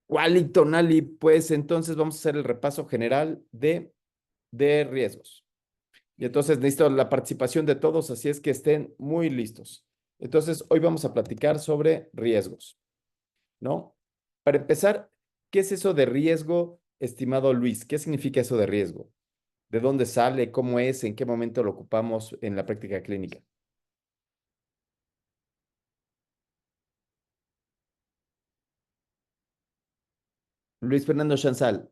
Wellington Ali, pues entonces vamos a hacer el repaso general de riesgos. Y entonces necesito la participación de todos, así es que estén muy listos. Entonces, hoy vamos a platicar sobre riesgos, ¿no? Para empezar, ¿qué es eso de riesgo, estimado Luis? ¿Qué significa eso de riesgo? ¿De dónde sale? ¿Cómo es? ¿En qué momento lo ocupamos en la práctica clínica? Luis Fernando Chanzal.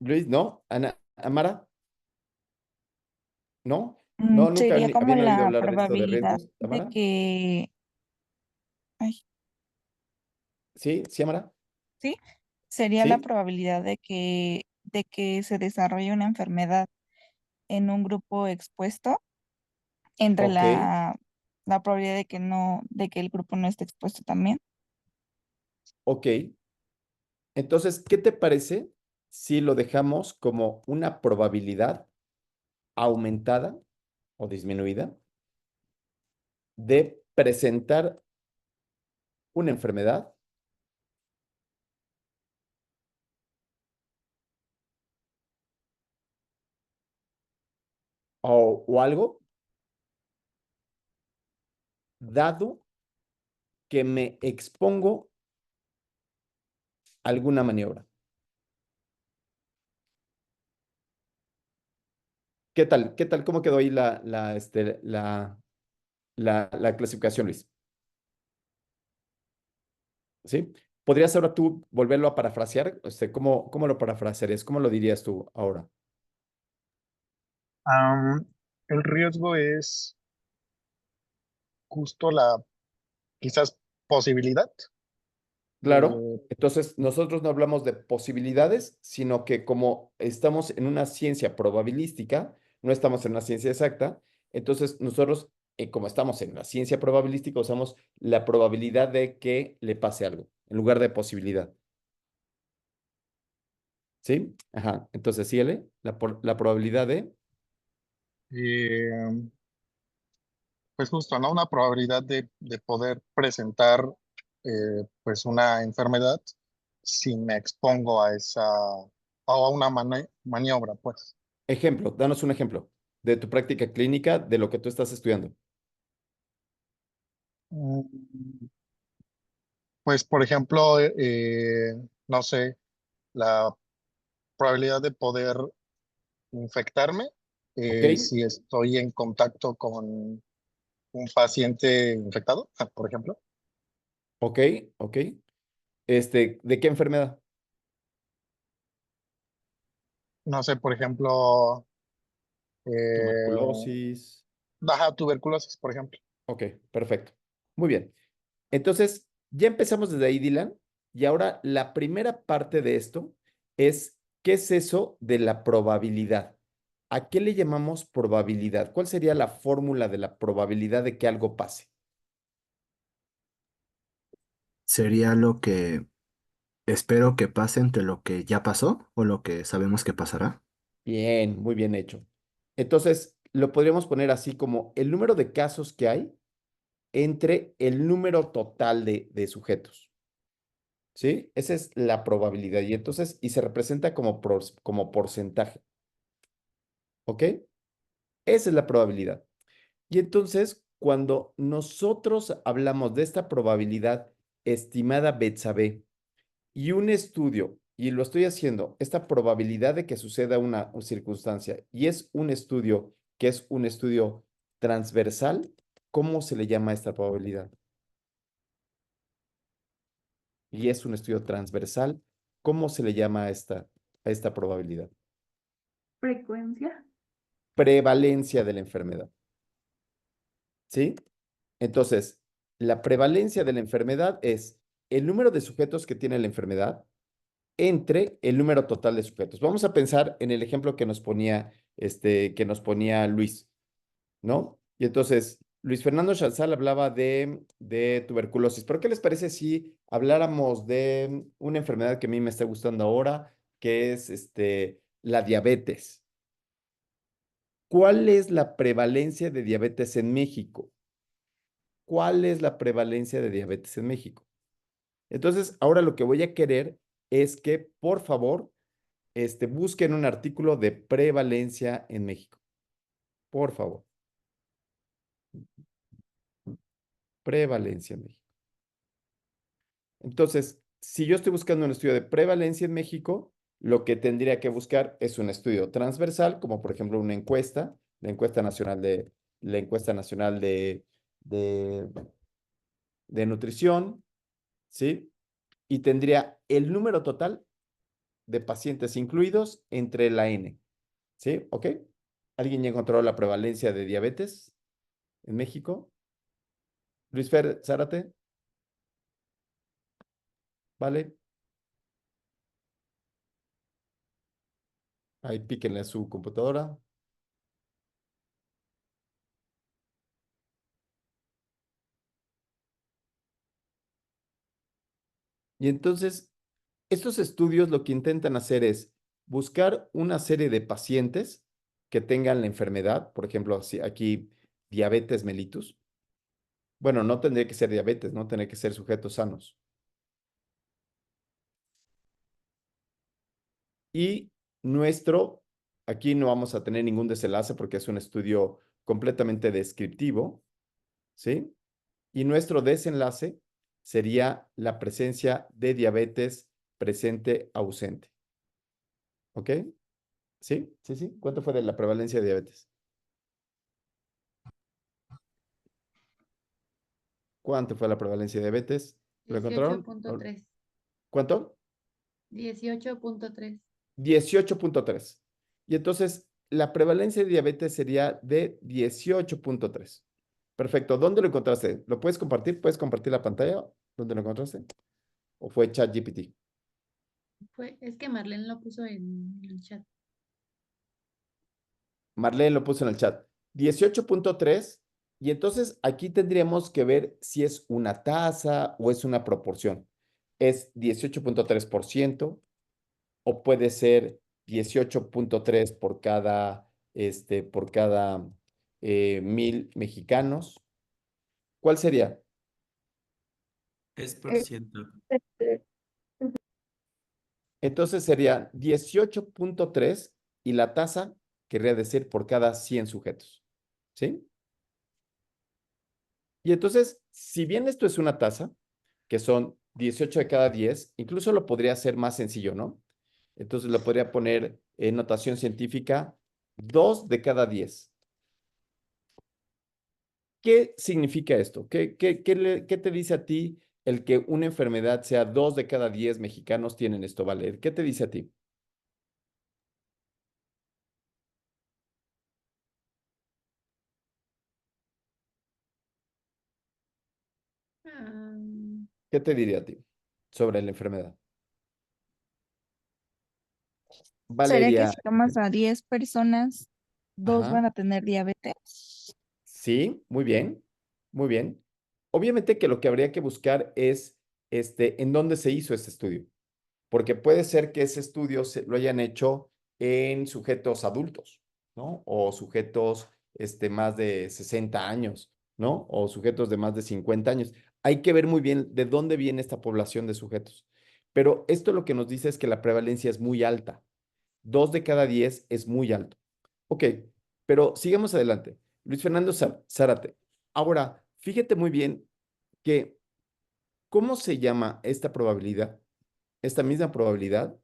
Luis, ¿no? Ana, Amara, ¿no? No, nunca Sería como habían oído la hablar de esto de probabilidad riesgos, de Amara. que, ay, ¿Sí? ¿Sí, Amara? sí, sería la ¿Sí? probabilidad de que se desarrolle una enfermedad en un grupo expuesto entre Ok, la probabilidad de que no, de que el grupo no esté expuesto también. ok. Entonces, ¿qué te parece si lo dejamos como una probabilidad aumentada o disminuida de presentar una enfermedad o algo dado que me expongo a alguna maniobra? ¿Qué tal? ¿Qué tal? ¿Cómo quedó ahí la clasificación, Luis? ¿Sí? ¿Podrías ahora tú volverlo a parafrasear? ¿Cómo lo parafrasearías? ¿Cómo lo dirías tú ahora? Am, el riesgo es justo la quizás posibilidad Claro, de... entonces nosotros no hablamos de posibilidades, sino que como estamos en una ciencia probabilística, no estamos en una ciencia exacta, entonces nosotros, como estamos en la ciencia probabilística, usamos la probabilidad de que le pase algo, en lugar de posibilidad. ¿Sí? Ajá. Entonces, síguele, la probabilidad de... eh, pues justo, ¿no? Una probabilidad de poder presentar pues una enfermedad si me expongo a a una maniobra, pues. Ejemplo, danos un ejemplo de tu práctica clínica, de lo que tú estás estudiando. Mm, Pues, por ejemplo, no sé, la probabilidad de poder infectarme ¿Ok? si estoy en contacto con un paciente infectado, por ejemplo. ¿Ok? ¿Ok? ¿De qué enfermedad? No sé, por ejemplo, eh, Tuberculosis. tuberculosis, por ejemplo. Ok, perfecto. Muy bien. Entonces, ya empezamos desde ahí, Dylan, y ahora la primera parte de esto es, ¿qué es eso de la probabilidad? ¿A qué le llamamos probabilidad? ¿Cuál sería la fórmula de la probabilidad de que algo pase? Sería lo que espero que pase entre lo que ya pasó o lo que sabemos que pasará. Bien, muy bien hecho. Entonces, lo podríamos poner así como el número de casos que hay entre el número total de sujetos. ¿Sí? Esa es la probabilidad. Y entonces, y se representa como porcentaje. ¿Ok? Esa es la probabilidad. Y entonces, cuando nosotros hablamos de esta probabilidad estimada Betsabe y un estudio, y lo estoy haciendo, esta probabilidad de que suceda una circunstancia, y es un estudio que es un estudio transversal, ¿cómo se le llama a esta probabilidad? Y es un estudio transversal, ¿cómo se le llama a esta probabilidad? Frecuencia. Prevalencia de la enfermedad. ¿Sí? Entonces, la prevalencia de la enfermedad es el número de sujetos que tiene la enfermedad entre el número total de sujetos. Vamos a pensar en el ejemplo que nos ponía Luis, ¿no? Y entonces, Luis Fernando Chanzal hablaba de tuberculosis. ¿Pero qué les parece si habláramos de una enfermedad que a mí me está gustando ahora, que es la diabetes? ¿Cuál es la prevalencia de diabetes en México? cuál es la prevalencia de diabetes en México. Entonces, ahora lo que voy a querer es que, por favor, busquen un artículo de prevalencia en México. Por favor. Prevalencia en México. Entonces, si yo estoy buscando un estudio de prevalencia en México, lo que tendría que buscar es un estudio transversal, como por ejemplo una encuesta, la encuesta nacional de, de nutrición, ¿sí? Y tendría el número total de pacientes incluidos entre la N, ¿sí? ¿Ok? ¿Alguien ya encontró la prevalencia de diabetes en México? Luis Fer Zárate, ¿vale? Ahí píquenle a su computadora. Y entonces, estos estudios lo que intentan hacer es buscar una serie de pacientes que tengan la enfermedad, por ejemplo, aquí diabetes mellitus. Bueno, no tendría que ser diabetes, no tendría que ser sujetos sanos. Y aquí no vamos a tener ningún desenlace porque es un estudio completamente descriptivo, ¿sí? Y nuestro desenlace sería la presencia de diabetes presente ausente. ¿Ok? ¿Sí? ¿Sí, sí? ¿Cuánto fue de la prevalencia de diabetes? ¿Cuánto fue la prevalencia de diabetes? ¿Lo encontraron? 18.3. ¿Cuánto? 18.3. 18.3. Y entonces, la prevalencia de diabetes sería de 18.3. Perfecto. ¿Dónde lo encontraste? ¿Lo puedes compartir? ¿Puedes compartir la pantalla? ¿Dónde lo encontraste? ¿O fue ChatGPT? Es que Marlene lo puso en el chat. Marlene lo puso en el chat. 18.3. Y entonces aquí tendríamos que ver si es una tasa o es una proporción. ¿Es 18.3% o puede ser 18.3 por cada 1,000 mexicanos? ¿Cuál sería? Es por ciento. Entonces sería 18.3 y la tasa querría decir por cada 100 sujetos. ¿Sí? Y entonces, si bien esto es una tasa, que son 18 de cada 10, incluso lo podría hacer más sencillo, ¿no? Entonces lo podría poner en notación científica 2 de cada 10. ¿Qué significa esto? ¿Qué te dice a ti el que una enfermedad sea 2 de cada 10 mexicanos tienen esto, ¿vale? ¿Qué te dice a ti? Ah, ¿Qué te diría a ti sobre la enfermedad? ¿Sería que Valeria, si tomas a 10 personas, dos ajá, van a tener diabetes? sí, muy bien, muy bien. Obviamente que lo que habría que buscar es, en dónde se hizo este estudio, porque puede ser que ese estudio lo hayan hecho en sujetos adultos, ¿no? O sujetos, más de 60 años, ¿no? O sujetos de más de 50 años. Hay que ver muy bien de dónde viene esta población de sujetos. Pero esto lo que nos dice es que la prevalencia es muy alta. 2 de cada 10 es muy alto. Ok, pero sigamos adelante. Luis Fernando Zárate. Ahora, fíjate muy bien que, ¿cómo se llama esta probabilidad? Esta misma probabilidad,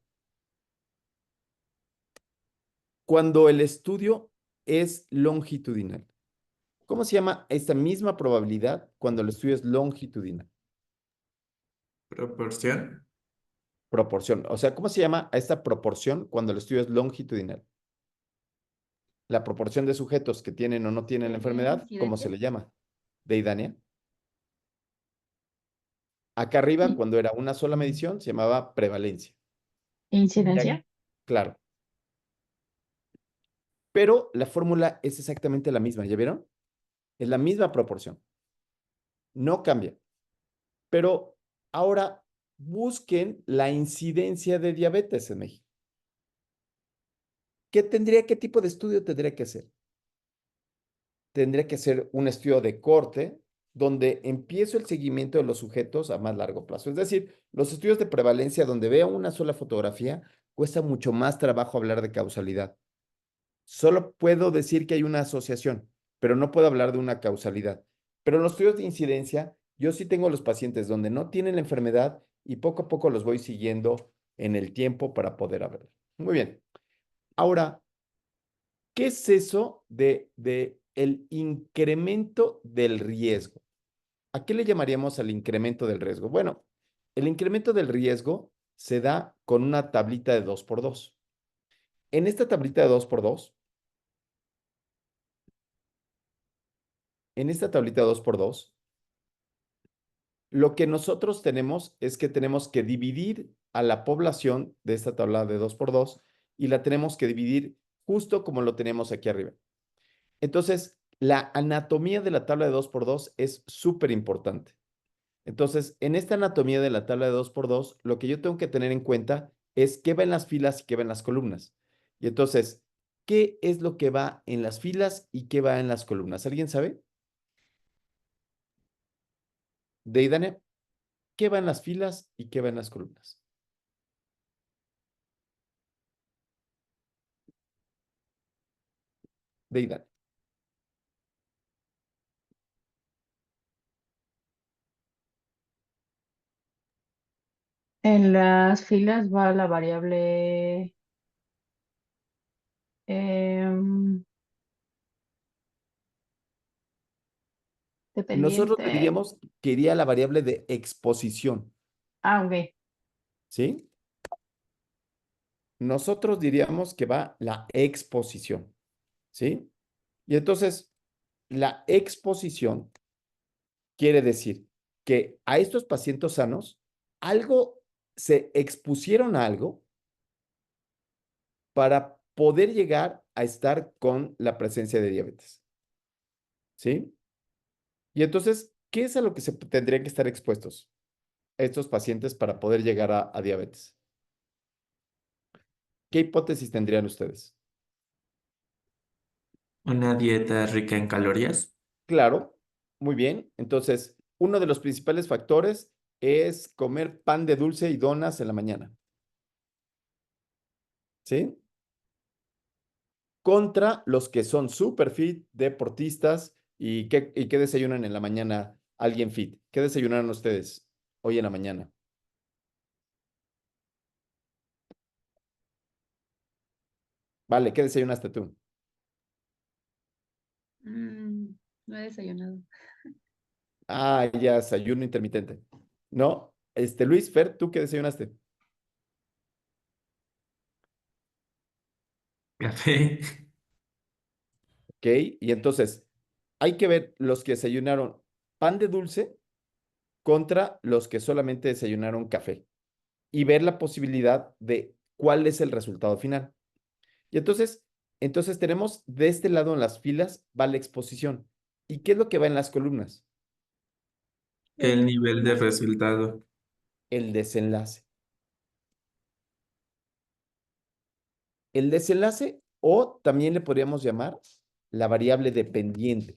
cuando el estudio es longitudinal. ¿Cómo se llama esta misma probabilidad cuando el estudio es longitudinal? Proporción. Proporción. O sea, ¿cómo se llama a esta proporción cuando el estudio es longitudinal? La proporción de sujetos que tienen o no tienen la enfermedad, ¿cómo se ¿Incidencia? le llama? Deidania. Acá arriba, cuando era una sola medición, se llamaba prevalencia. ¿Incidencia? Claro. Pero la fórmula es exactamente la misma, ¿ya vieron? Es la misma proporción. No cambia. Pero ahora busquen la incidencia de diabetes en México. ¿Qué tipo de estudio tendría que hacer? Tendría que ser un estudio de corte, donde empiezo el seguimiento de los sujetos a más largo plazo. Es decir, los estudios de prevalencia donde veo una sola fotografía, cuesta mucho más trabajo hablar de causalidad. Solo puedo decir que hay una asociación, pero no puedo hablar de una causalidad. Pero en los estudios de incidencia, yo sí tengo los pacientes donde no tienen la enfermedad y poco a poco los voy siguiendo en el tiempo para poder hablar. Muy bien. Ahora, ¿qué es eso de el incremento del riesgo? ¿A qué le llamaríamos al incremento del riesgo? Bueno, el incremento del riesgo se da con una tablita de 2 por 2. En esta tablita de 2 por 2, en esta tablita de 2 por 2, lo que nosotros tenemos es que tenemos que dividir a la población de esta tabla de 2 por 2 y la tenemos que dividir justo como lo tenemos aquí arriba. Entonces, la anatomía de la tabla de 2 por 2 es súper importante. Entonces, en esta anatomía de la tabla de 2 por 2, lo que yo tengo que tener en cuenta es qué va en las filas y qué va en las columnas. Y entonces, ¿qué es lo que va en las filas y qué va en las columnas? ¿Alguien sabe? Deidane, ¿qué va en las filas y qué va en las columnas? Deidane. En las filas va la variable em, Nosotros le dependiente. diríamos que iría la variable de exposición, Ah, ok. ¿sí? Nosotros diríamos que va la exposición, ¿sí? Y entonces, la exposición quiere decir que a estos pacientes sanos, algo, se expusieron a algo para poder llegar a estar con la presencia de diabetes, ¿sí? Y entonces, ¿qué es a lo que se tendrían que estar expuestos estos pacientes para poder llegar a diabetes? ¿Qué hipótesis tendrían ustedes? Una dieta rica en calorías. Claro, muy bien. Entonces, uno de los principales factores es comer pan de dulce y donas en la mañana, ¿sí? Contra los que son super fit, deportistas y qué desayunan en la mañana alguien fit. ¿Qué desayunaron ustedes hoy en la mañana? Vale, ¿qué desayunaste tú? No he desayunado. Ah, ya, desayuno intermitente. ¿No? Luis, Fer, ¿tú qué desayunaste? Café. Ok, y entonces hay que ver los que desayunaron pan de dulce contra los que solamente desayunaron café y ver la posibilidad de cuál es el resultado final. Y entonces tenemos de este lado en las filas va la exposición. ¿Y qué es lo que va en las columnas? El nivel de resultado. El desenlace. El desenlace o también le podríamos llamar la variable dependiente.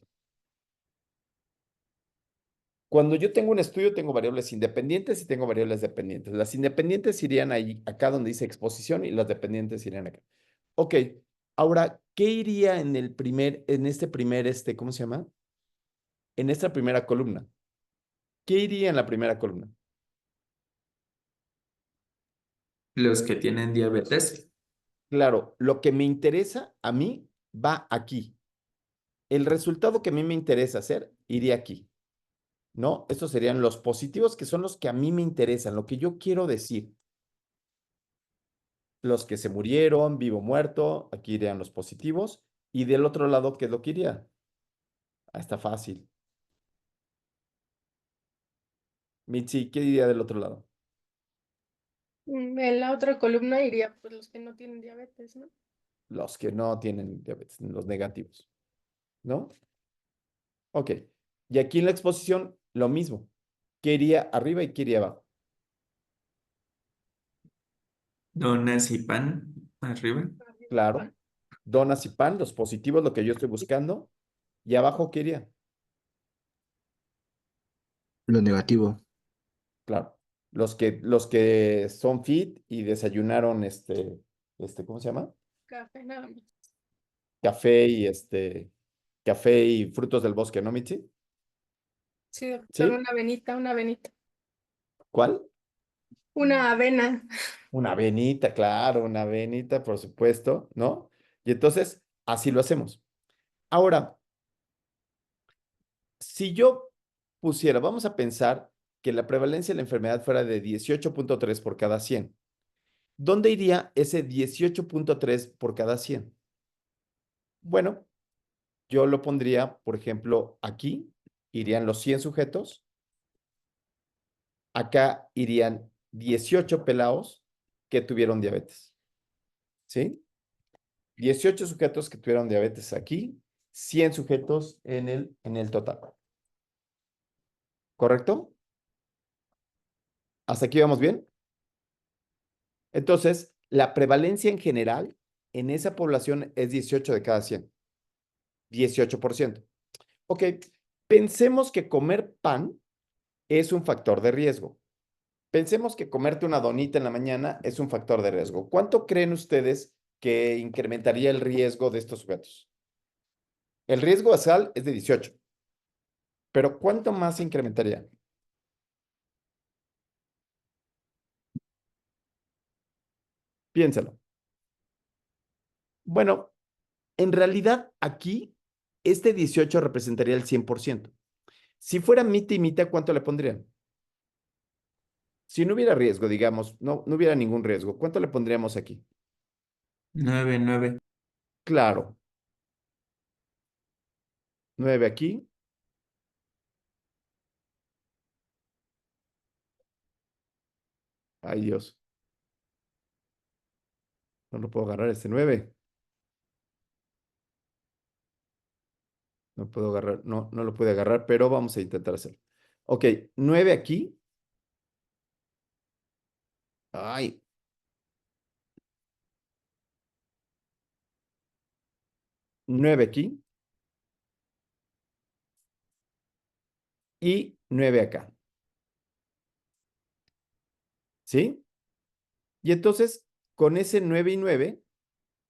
Cuando yo tengo un estudio, tengo variables independientes y tengo variables dependientes. Las independientes irían ahí, acá donde dice exposición y las dependientes irían acá. Ok, ahora, ¿qué iría en este primer, ¿cómo se llama? En esta primera columna. ¿Qué iría en la primera columna? Los que tienen diabetes. Claro, lo que me interesa a mí va aquí. El resultado que a mí me interesa hacer iría aquí, ¿no? Estos serían los positivos, que son los que a mí me interesan, lo que yo quiero decir. Los que se murieron, vivo, muerto, aquí irían los positivos. Y del otro lado, ¿qué es lo que iría? Ah, está fácil. Mitzi, ¿qué iría del otro lado? En la otra columna iría pues los que no tienen diabetes, ¿no? Los que no tienen diabetes, los negativos, ¿no? Ok. Y aquí en la exposición, lo mismo. ¿Qué iría arriba y qué iría abajo? Donas y pan arriba. Claro. Donas y pan, los positivos, lo que yo estoy buscando. Y abajo, ¿qué iría? Lo negativo. Claro. Los que son fit y desayunaron ¿cómo se llama? Café nada más. Café café y frutos del bosque, ¿no, Mitzi? Sí, doctor, ¿Sí? una avenita, una avenita. ¿Cuál? Una avena. Una avenita, claro, una avenita, por supuesto, ¿no? Y entonces, así lo hacemos. Ahora, si yo pusiera, vamos a pensar que la prevalencia de la enfermedad fuera de 18.3 por cada 100. ¿Dónde iría ese 18.3 por cada 100? Bueno, yo lo pondría, por ejemplo, aquí irían los 100 sujetos, acá irían 18 pelados que tuvieron diabetes, ¿sí? 18 sujetos que tuvieron diabetes aquí, 100 sujetos en el total. ¿Correcto? ¿Hasta aquí vamos bien? Entonces, la prevalencia en general en esa población es 18 de cada 100. 18%. Ok, pensemos que comer pan es un factor de riesgo. Pensemos que comerte una donita en la mañana es un factor de riesgo. ¿Cuánto creen ustedes que incrementaría el riesgo de estos sujetos? El riesgo basal es de 18, pero ¿cuánto más incrementaría? Piénsalo. Bueno, en realidad aquí este 18 representaría el 100%. Si fuera mitad y mitad, ¿cuánto le pondrían? Si no hubiera riesgo, digamos, no hubiera ningún riesgo, ¿cuánto le pondríamos aquí? 9, 9. Claro, 9 aquí. Ay, Dios, no lo puedo agarrar este 9. No puedo agarrar, no lo puede agarrar, pero vamos a intentar hacerlo. Ok, 9 aquí. Ay, 9 aquí y 9 acá. ¿Sí? Y entonces, con ese 9 y 9,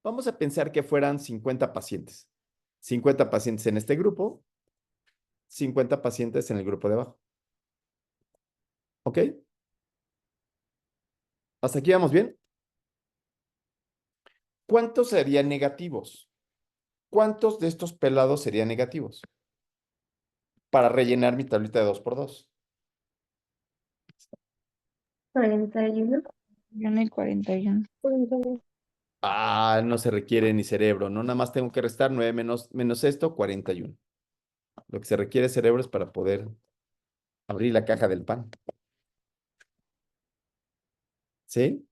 vamos a pensar que fueran 50 pacientes. 50 pacientes en este grupo, 50 pacientes en el grupo de abajo. ¿Ok? ¿Hasta aquí vamos bien? ¿Cuántos serían negativos? ¿Cuántos de estos pelados serían negativos? Para rellenar mi tablita de 2 por 2. 41. Yo en el 41. Ah, no se requiere ni cerebro, ¿no? Nada más tengo que restar 9 menos esto, 41. Lo que se requiere cerebro es para poder abrir la caja del pan. ¿Sí?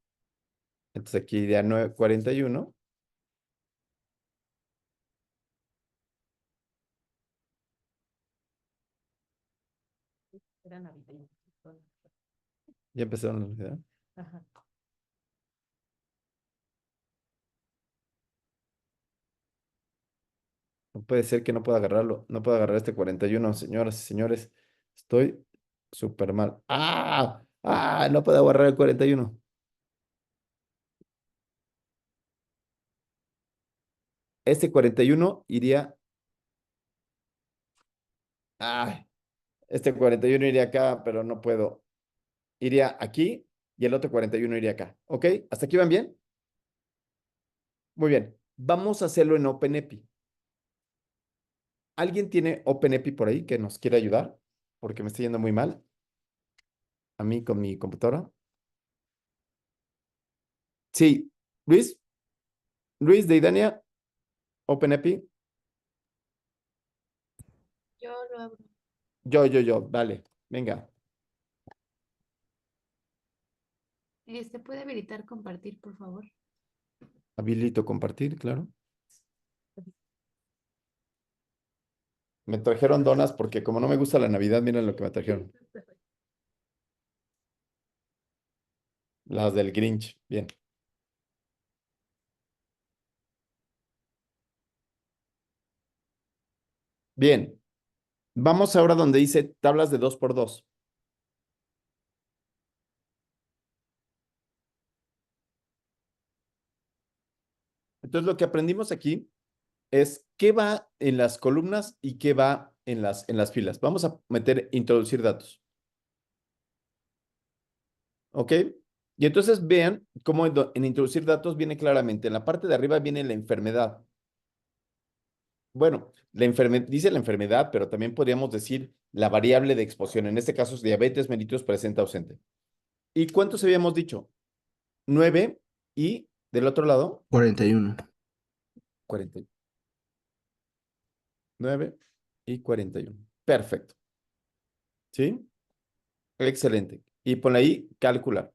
Entonces aquí iría 9, 41. Era navideño. Ya empezaron los videos. Ajá. No puede ser que no pueda agarrarlo. No puedo agarrar este 41, señoras y señores. Estoy súper mal. ¡Ah! ¡Ah! No puedo agarrar el 41. Este 41 iría. ¡Ay! Este 41 iría acá, pero no puedo. Iría aquí y el otro 41 iría acá. ¿Ok? ¿Hasta aquí van bien? Muy bien. Vamos a hacerlo en OpenEpi. ¿Alguien tiene OpenEpi por ahí que nos quiera ayudar? Porque me está yendo muy mal. A mí con mi computadora. Sí. Luis. Luis de Idania. OpenEpi. Yo lo abro. Yo. Dale. Venga. ¿Puede habilitar compartir, por favor? Habilito compartir, claro. Me trajeron donas porque como no me gusta la Navidad, miren lo que me trajeron. Las del Grinch. Bien. Bien. Vamos ahora donde dice tablas de 2 por 2. Entonces, lo que aprendimos aquí es qué va en las columnas y qué va en las filas. Vamos a introducir datos. ¿Ok? Y entonces vean cómo en introducir datos viene claramente. En la parte de arriba viene la enfermedad. Bueno, dice la enfermedad, pero también podríamos decir la variable de exposición. En este caso es diabetes mellitus presente ausente. ¿Y cuántos habíamos dicho? 9 y del otro lado, 41. 41. 9 y 41. Perfecto. ¿Sí? Excelente. Y pon ahí calcular.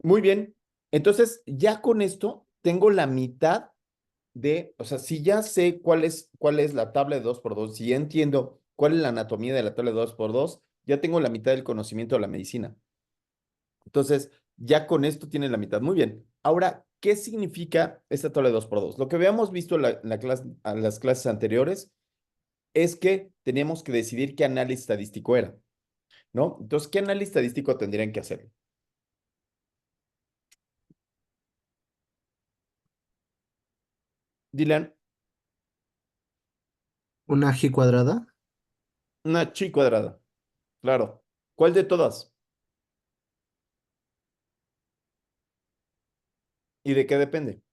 Muy bien. Entonces, ya con esto tengo la mitad o sea, si ya sé cuál es la tabla de 2 por 2, si ya entiendo cuál es la anatomía de la tabla de 2 por 2, ya tengo la mitad del conocimiento de la medicina. Entonces, ya con esto tiene la mitad. Muy bien. Ahora, ¿qué significa esta tabla de 2 por 2? Lo que habíamos visto en las clases anteriores es que teníamos que decidir qué análisis estadístico era, ¿no? Entonces, ¿qué análisis estadístico tendrían que hacer? Dylan, ¿Una G cuadrada? una chi cuadrada. Claro. ¿Cuál de todas? ¿Y de qué depende?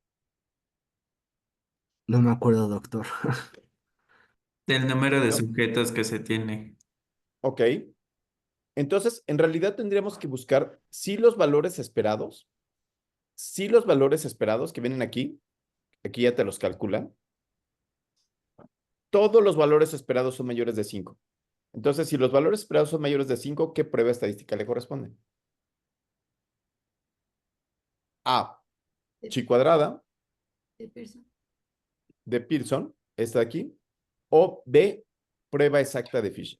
No me acuerdo, doctor. Del número de No. sujetos que se tiene. Ok. Entonces, en realidad tendríamos que buscar si los valores esperados que vienen aquí ya te los calculan, todos los valores esperados son mayores de 5. Entonces, si los valores esperados son mayores de 5, ¿qué prueba estadística le corresponde? A, chi cuadrada de Pearson. de Pearson, esta de aquí, o B, prueba exacta de Fisher.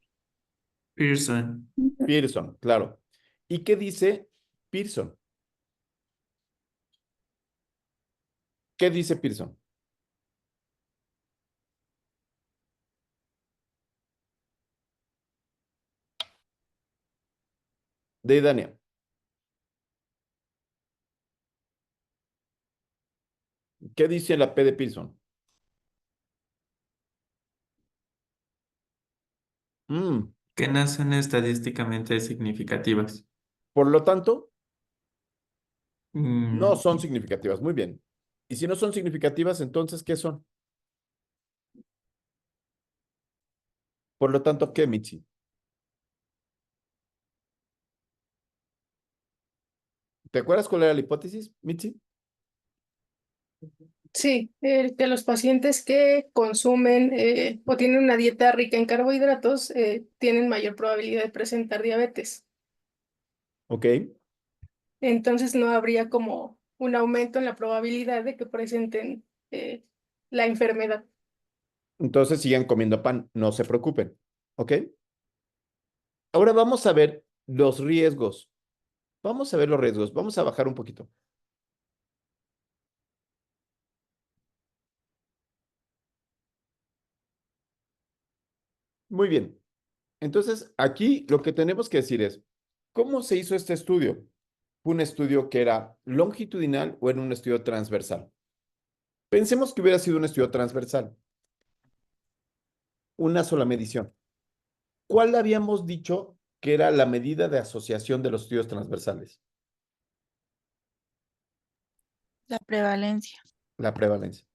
Pearson. Pearson, claro. ¿Y qué dice Pearson? ¿Qué dice Pearson? De Dania. ¿Qué dice la P de Pearson? Mm, Que no son estadísticamente significativas. Por lo tanto, no Mm, son significativas. Muy bien. Y si no son significativas, entonces, ¿qué son? Por lo tanto, ¿qué, Mitzi? ¿Te acuerdas cuál era la hipótesis, Mitzi? Sí, que los pacientes que consumen o tienen una dieta rica en carbohidratos tienen mayor probabilidad de presentar diabetes. Ok. Entonces no habría como un aumento en la probabilidad de que presenten la enfermedad. Entonces sigan comiendo pan, no se preocupen. ¿Ok? Ahora vamos a ver los riesgos. Vamos a ver los riesgos. Vamos a bajar un poquito. Muy bien. Entonces, aquí lo que tenemos que decir es, ¿cómo se hizo este estudio? ¿Fue un estudio que era longitudinal o era un estudio transversal? Pensemos que hubiera sido un estudio transversal, una sola medición. ¿Cuál habíamos dicho que era la medida de asociación de los estudios transversales? La prevalencia. La prevalencia.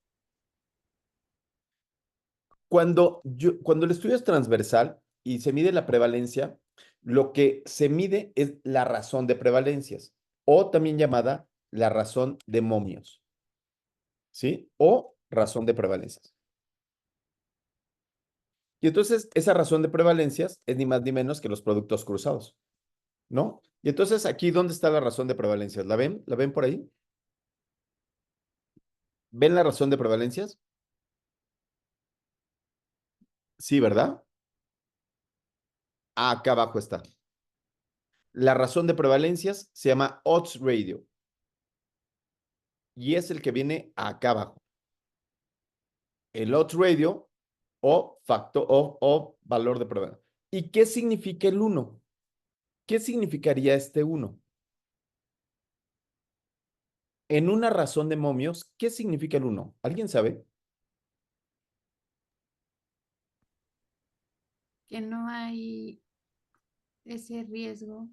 Cuando el estudio es transversal y se mide la prevalencia, lo que se mide es la razón de prevalencias, o también llamada la razón de momios, ¿sí? O razón de prevalencias. Y entonces esa razón de prevalencias es ni más ni menos que los productos cruzados, ¿no? Y entonces aquí, ¿dónde está la razón de prevalencias? ¿La ven? ¿La ven por ahí? ¿Ven la razón de prevalencias? Sí, ¿verdad? Acá abajo está. La razón de prevalencias se llama odds ratio y es el que viene acá abajo. El odds ratio o factor o valor de prevalencia. ¿Y qué significa el 1? ¿Qué significaría este 1? En una razón de momios, ¿qué significa el 1? ¿Alguien sabe? Que no hay ese riesgo.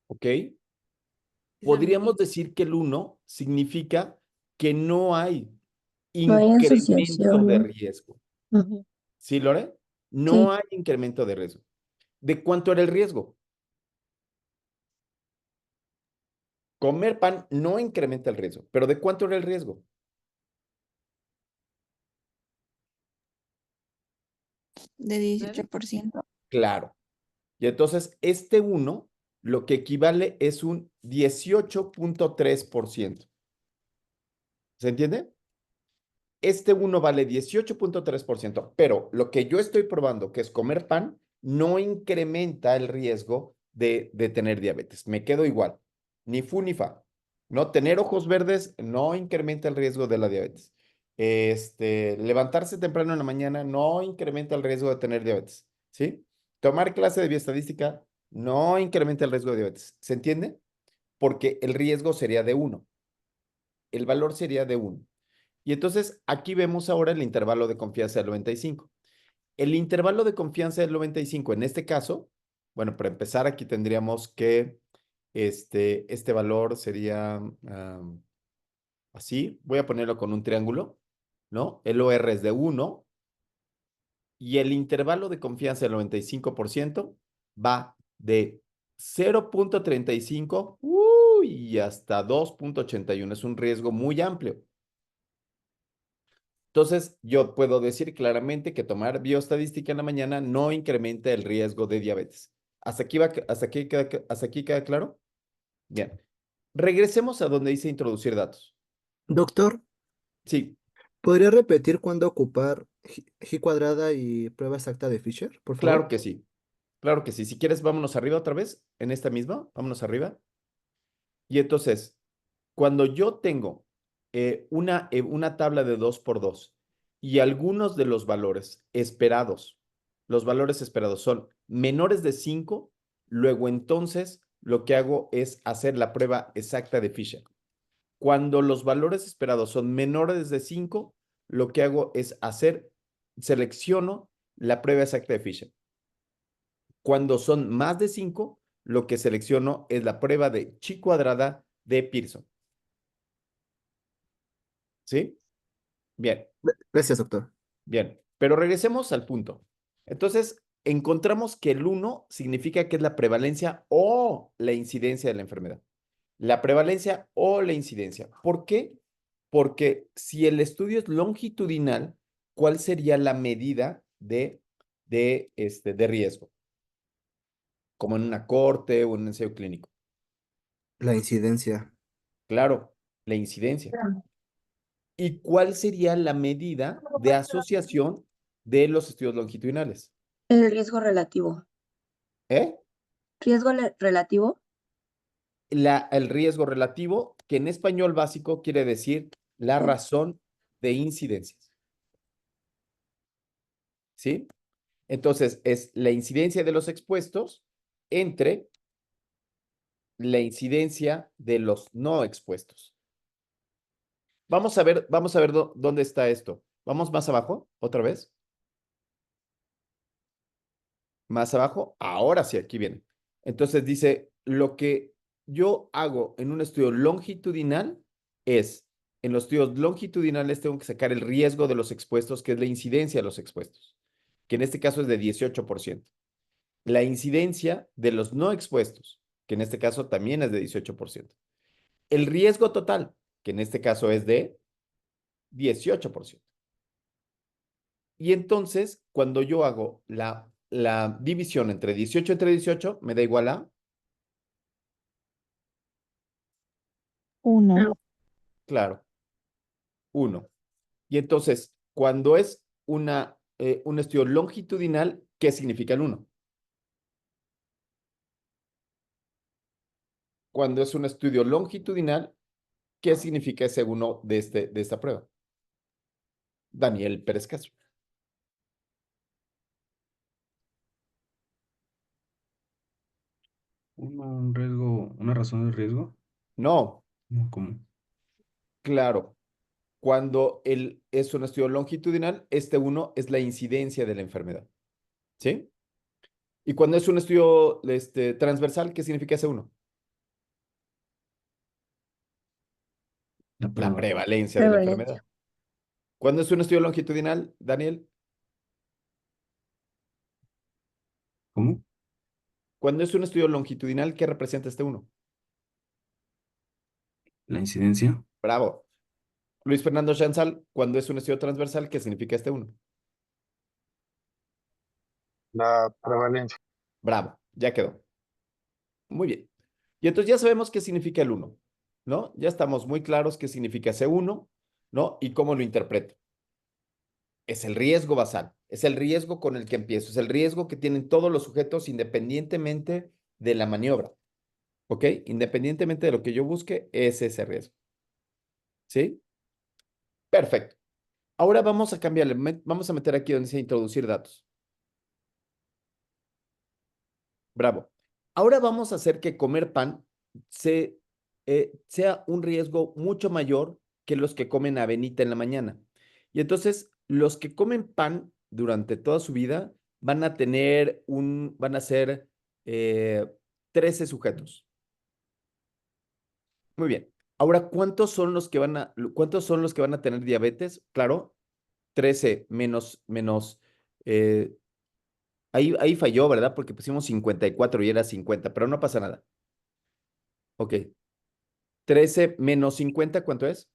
¿Ok? Esa Podríamos medida. decir que el 1 significa que no hay No hay incremento de asociación. riesgo. Ujú. ¿Sí, Lore? Sí, No hay incremento de riesgo. ¿De cuánto era el riesgo? Comer pan no incrementa el riesgo, pero ¿de cuánto era el riesgo? De 9. 18%. Claro. Y entonces este 1 lo que equivale es un 18.3%. ¿Se entiende? Este 1 vale 18.3%, pero lo que yo estoy probando, que es comer pan, no incrementa el riesgo de tener diabetes. Me quedo igual, ni fu ni fa. No tener ojos verdes no incrementa el riesgo de la diabetes. Levantarse temprano en la mañana no incrementa el riesgo de tener diabetes, ¿sí? Tomar clase de bioestadística no incrementa el riesgo de diabetes. ¿Se entiende? Porque el riesgo sería de 1. El valor sería de 1. Y entonces aquí vemos ahora el intervalo de confianza del 95. El intervalo de confianza del 95, en este caso, bueno, para empezar aquí tendríamos que este valor sería así, voy a ponerlo con un triángulo, ¿no? El OR es de 1 y el intervalo de confianza del 95% va de 0.35 y hasta 2.81. Es un riesgo muy amplio. Entonces, yo puedo decir claramente que tomar bioestadística en la mañana no incrementa el riesgo de diabetes. ¿Hasta aquí queda claro? Bien. Regresemos a donde dice introducir datos. Doctor, Sí, ¿podría repetir cuándo ocupar G cuadrada y prueba exacta de Fisher, por claro favor? que sí. Claro que sí. Si quieres, vámonos arriba otra vez, en esta misma. Vámonos arriba. Y entonces, cuando yo tengo una tabla de 2 por 2 y algunos de los valores esperados son menores de 5, luego entonces lo que hago es hacer la prueba exacta de Fisher. Cuando los valores esperados son menores de 5, lo que hago es selecciono la prueba exacta de Fisher. Cuando son más de 5, lo que selecciono es la prueba de chi cuadrada de Pearson. ¿Sí? Bien, Gracias, doctor. bien. Pero regresemos al punto. Entonces, encontramos que el 1 significa que es la prevalencia o la incidencia de la enfermedad. La prevalencia o la incidencia. ¿Por qué? Porque si el estudio es longitudinal, ¿cuál sería la medida de riesgo? Como en una corte o en un ensayo clínico. La incidencia, Claro, la incidencia. ¿Y cuál sería la medida de asociación de los estudios longitudinales? el riesgo relativo. ¿Eh? Relativo. El riesgo relativo, que en español básico quiere decir la razón de incidencias. ¿Sí? Entonces, es la incidencia de los expuestos entre la incidencia de los no expuestos. Vamos a ver dónde está esto. Vamos más abajo, otra vez. Más abajo, ahora sí, aquí viene. Entonces dice, lo que yo hago en un estudio longitudinal es, en los estudios longitudinales tengo que sacar el riesgo de los expuestos, que es la incidencia de los expuestos, que en este caso es de 18%. La incidencia de los no expuestos, que en este caso también es de 18%. El riesgo total, que en este caso es de 18%. Y entonces, cuando yo hago la división entre 18 me da igual a 1. claro, 1. Y entonces, cuando es un estudio longitudinal, ¿qué significa el 1? Cuando es un estudio longitudinal, ¿qué significa ese 1 de esta prueba? Daniel Pérez Castro. Un riesgo, una razón de riesgo. No, No, ¿cómo? claro. Cuando es un estudio longitudinal, este 1 es la incidencia de la enfermedad. ¿Sí? Y cuando es un estudio transversal, ¿qué significa ese 1? La La prueba. prevalencia de la enfermedad. Prevalencia. Cuando es un estudio longitudinal, Daniel, ¿Cómo? cuando es un estudio longitudinal, ¿qué representa este 1? La incidencia. Bravo. Luis Fernando Chanzal, cuando es un estudio transversal, ¿qué significa este 1? La prevalencia. Bravo, ya quedó. Muy bien. Y entonces ya sabemos qué significa el 1, ¿no? Ya estamos muy claros qué significa ese 1, ¿no? Y cómo lo interpreto. Es el riesgo basal, es el riesgo con el que empiezo, es el riesgo que tienen todos los sujetos independientemente de la maniobra, ¿ok? Independientemente de lo que yo busque, es ese riesgo, ¿sí? Perfecto. Ahora vamos a cambiarle, vamos a meter aquí donde dice introducir datos. Bravo. Ahora vamos a hacer que comer pan sea un riesgo mucho mayor que los que comen avenita en la mañana. Y entonces, los que comen pan durante toda su vida van a van a ser eh, 13 sujetos. Muy bien. Ahora, ¿cuántos son los que van a tener diabetes? Claro, 13 menos, eh, ahí falló, ¿verdad? Porque pusimos 54 y era 50, pero no pasa nada. Ok. 13 menos 50, ¿cuánto es?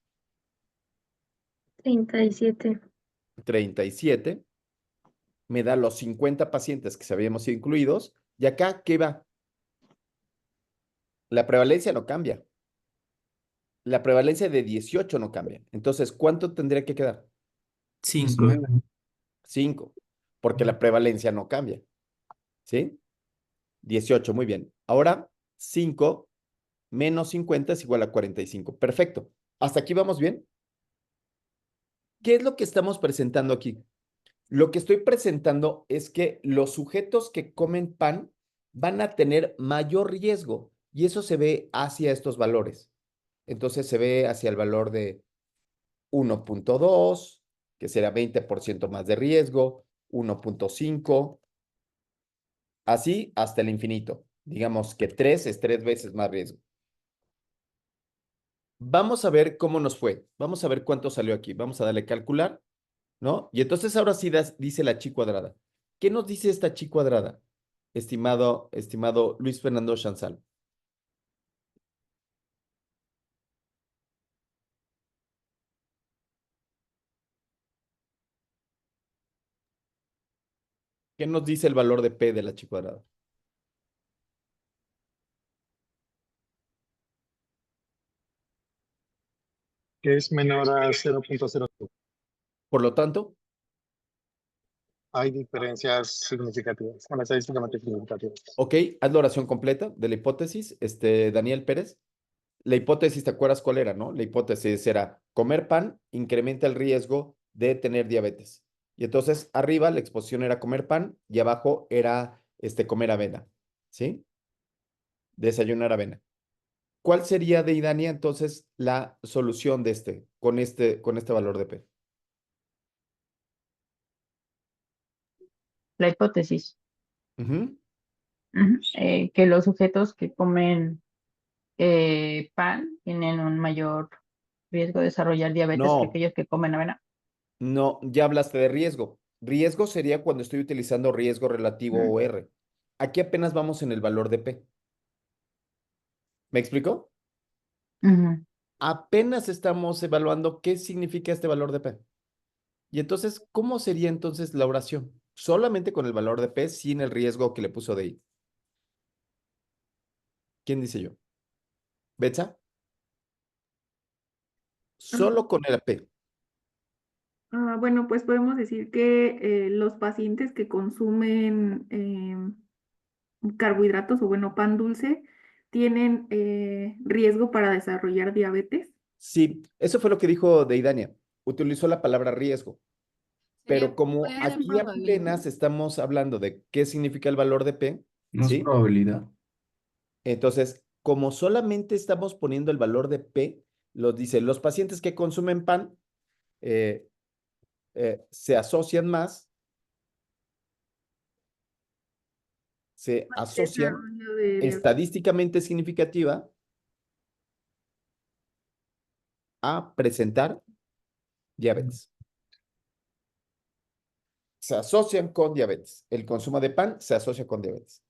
37. 37. Me da los 50 pacientes que habíamos sido incluidos. ¿Y acá qué va? La prevalencia no cambia. La prevalencia de 18 no cambia. Entonces, ¿cuánto tendría que quedar? 5. 19. 5, porque la prevalencia no cambia. ¿Sí? 18, muy bien. Ahora, 5 menos 50 es igual a 45. Perfecto. ¿Hasta aquí vamos bien? ¿Qué es lo que estamos presentando aquí? Lo que estoy presentando es que los sujetos que comen pan van a tener mayor riesgo y eso se ve hacia estos valores. Entonces se ve hacia el valor de 1.2, que será 20% más de riesgo, 1.5, así hasta el infinito. Digamos que 3 es 3 veces más riesgo. Vamos a ver cómo nos fue. Vamos a ver cuánto salió aquí. Vamos a darle calcular, ¿no? Y entonces ahora sí dice la chi cuadrada. ¿Qué nos dice esta chi cuadrada, estimado Luis Fernando Chanzal? ¿Qué nos dice el valor de P de la chi cuadrada? Que es menor a 0.0. Por lo tanto, Hay diferencias significativas, bueno, estadísticamente significativas. ok, haz la oración completa de la hipótesis, Daniel Pérez. La hipótesis, ¿te acuerdas cuál era, no? La hipótesis era comer pan incrementa el riesgo de tener diabetes. Y entonces arriba la exposición era comer pan y abajo era comer avena, ¿sí? Desayunar avena. ¿Cuál sería de Idania entonces la solución de con este valor de P? La hipótesis, Ujú. que los sujetos que comen pan tienen un mayor riesgo de desarrollar diabetes que No, aquellos que comen avena. no, ya hablaste de riesgo. Riesgo sería cuando estoy utilizando riesgo relativo Mm, o R. Aquí apenas vamos en el valor de P. ¿Me explico? ujú. Apenas estamos evaluando qué significa este valor de P. Y entonces, ¿cómo sería entonces la oración? Solamente con el valor de P sin el riesgo que le puso de I. ¿Quién dice yo? ¿Betsa? Solo con el P. Bueno, pues podemos decir que los pacientes que consumen carbohidratos o bueno, pan dulce tienen riesgo para desarrollar diabetes. Sí, eso fue lo que dijo Deidania. Utilizó la palabra riesgo. Pero como Puede ser aquí probabilidad. apenas estamos hablando de qué significa el valor de P, ¿No es ¿sí? probabilidad? Entonces, como solamente estamos poniendo el valor de P, dice, los pacientes que consumen pan se asocian más, se asocian Desarrollo de diabetes. estadísticamente significativa a presentar diabetes. Se asocian con diabetes. El consumo de pan se asocia con diabetes.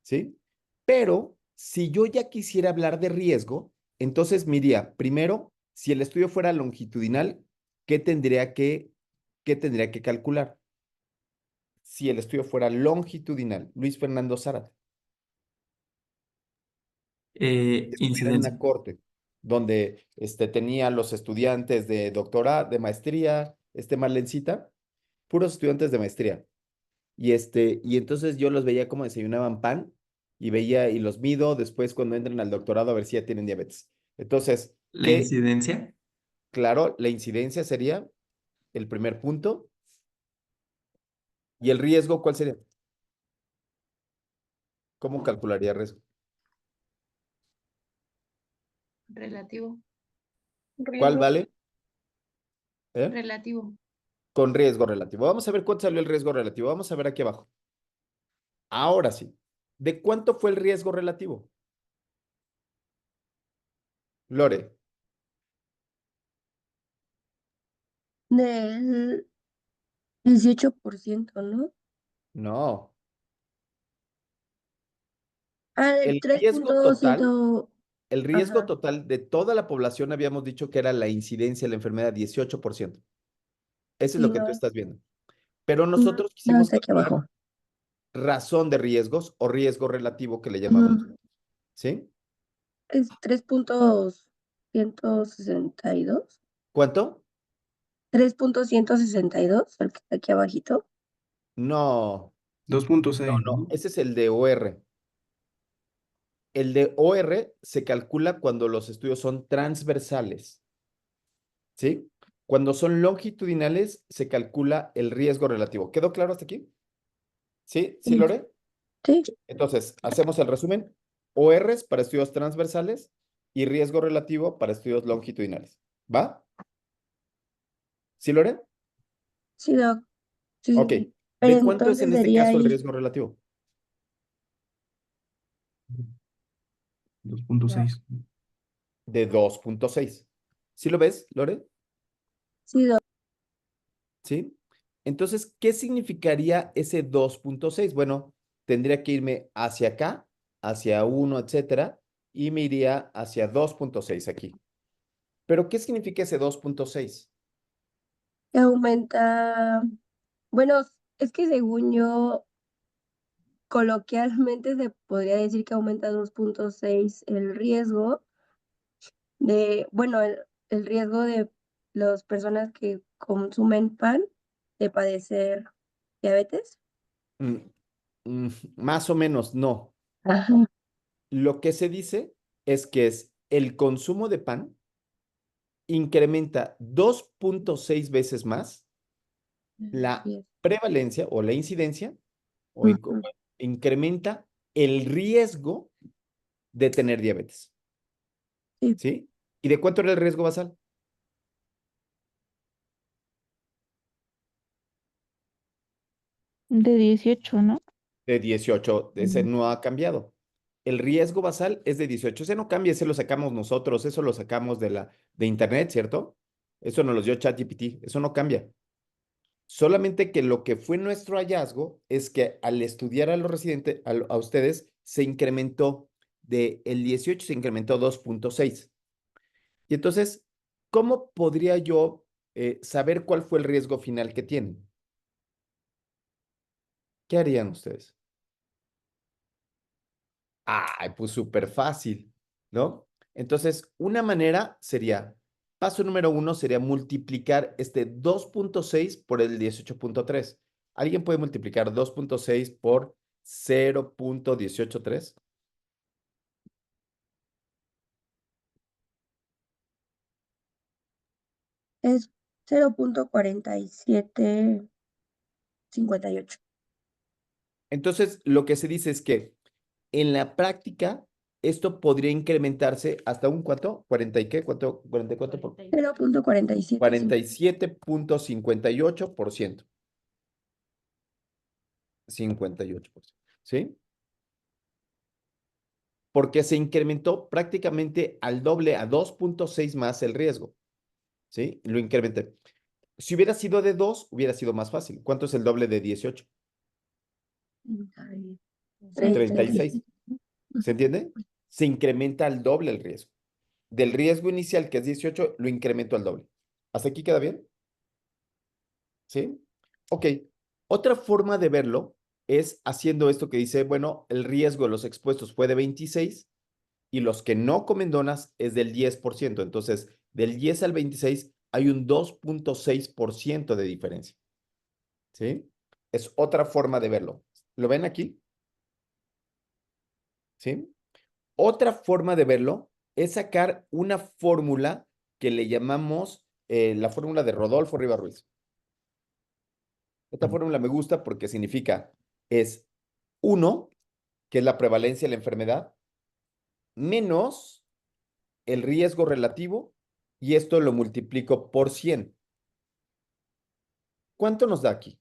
¿Sí? Pero si yo ya quisiera hablar de riesgo, entonces miría, primero, si el estudio fuera longitudinal, ¿qué tendría que calcular? Si el estudio fuera longitudinal, Luis Fernando Zárate, estuviera en Incidencia. una corte donde tenía los estudiantes de doctorado, de maestría, Marlencita, puros estudiantes de maestría. Y entonces yo los veía como desayunaban pan y veía y los mido después cuando entran al doctorado a ver si ya tienen diabetes. Entonces, La incidencia. claro, la incidencia sería el primer punto. ¿Y el riesgo cuál sería? ¿Cómo calcularía riesgo? Relativo. ¿Cuál Riesgo. vale? ¿Eh? Relativo. Con riesgo relativo. Vamos a ver cuánto salió el riesgo relativo. Vamos a ver aquí abajo. Ahora sí. ¿De cuánto fue el riesgo relativo? Lore. Del 18%, ¿no? No. Ah, del El riesgo 3.200. total, el riesgo Ajá. total de toda la población habíamos dicho que era la incidencia de la enfermedad 18%. Eso es Sí, lo que tú no. estás viendo. Pero Ujú. nosotros No, quisimos está aquí calcular abajo. razón de riesgos o riesgo relativo que le llamamos. Ujú. ¿Sí? Es 3.162. ¿Cuánto? 3.162, el que está aquí abajito. No, 2.6, no. ¿no? Ese es el de OR. El de OR se calcula cuando los estudios son transversales. ¿Sí? Cuando son longitudinales, se calcula el riesgo relativo. ¿Quedó claro hasta aquí? ¿Sí? ¿Sí, Sí. Lore? Sí. Entonces, hacemos el resumen. ORs para estudios transversales y riesgo relativo para estudios longitudinales. ¿Va? ¿Sí, Lore? Sí, Doc. Sí, Ok. sí. Pero ¿De cuánto es entonces en este sería caso el ahí. riesgo relativo? 2.6. De 2.6. ¿Sí lo ves, Lore? Sí, Doc. ¿Sí? Entonces, ¿qué significaría ese 2.6? Bueno, tendría que irme hacia acá, hacia 1, etcétera, y me iría hacia 2.6 aquí. ¿Pero qué significa ese 2.6? Que aumenta. Bueno, es que según yo, coloquialmente se podría decir que aumenta 2.6 el riesgo el riesgo de las personas que consumen pan de padecer diabetes. Mm, Más o menos, no. Ajá. Lo que se dice es que el consumo de pan incrementa 2.6 veces más la Así es. prevalencia o la incidencia o Ujú. incrementa el riesgo de tener diabetes. Sí. ¿Sí? ¿Y de cuánto era el riesgo basal? De 18, ¿no? De 18. Ese no ha cambiado. El riesgo basal es de 18. Ese no cambia, ese lo sacamos nosotros, eso lo sacamos de internet, ¿cierto? Eso nos lo dio ChatGPT, eso no cambia. Solamente que lo que fue nuestro hallazgo es que al estudiar a los residentes, a ustedes, se incrementó el 18, se incrementó 2.6. Y entonces, ¿cómo podría yo saber cuál fue el riesgo final que tienen? ¿Qué harían ustedes? Ay, pues súper fácil, ¿no? Entonces, una manera sería, paso número 1 sería multiplicar este 2.6 por el 18.3. ¿Alguien puede multiplicar 2.6 por 0.183? Es 0.4758. Entonces, lo que se dice es que en la práctica, esto podría incrementarse hasta un ¿cuánto? ¿40 y qué? ¿Cuánto? ¿44 por 0.47. 47.58%. 58%, ¿sí? Porque se incrementó prácticamente al doble, a 2.6 más el riesgo, ¿sí? Lo incrementé. Si hubiera sido de 2, hubiera sido más fácil. ¿Cuánto es el doble de 18? 36. ¿Se entiende? Se incrementa al doble el riesgo. Del riesgo inicial, que es 18, lo incremento al doble. ¿Hasta aquí queda bien? ¿Sí? Ok. Otra forma de verlo es haciendo esto que dice, bueno, el riesgo de los expuestos fue de 26 y los que no comen donas es del 10%. Entonces, del 10 al 26 hay un 2.6% de diferencia. ¿Sí? Es otra forma de verlo. ¿Lo ven aquí? ¿Sí? Otra forma de verlo es sacar una fórmula que le llamamos la fórmula de Rodolfo Rivas Ruiz. Esta fórmula me gusta porque significa, es 1, que es la prevalencia de la enfermedad, menos el riesgo relativo, y esto lo multiplico por 100. ¿Cuánto nos da aquí?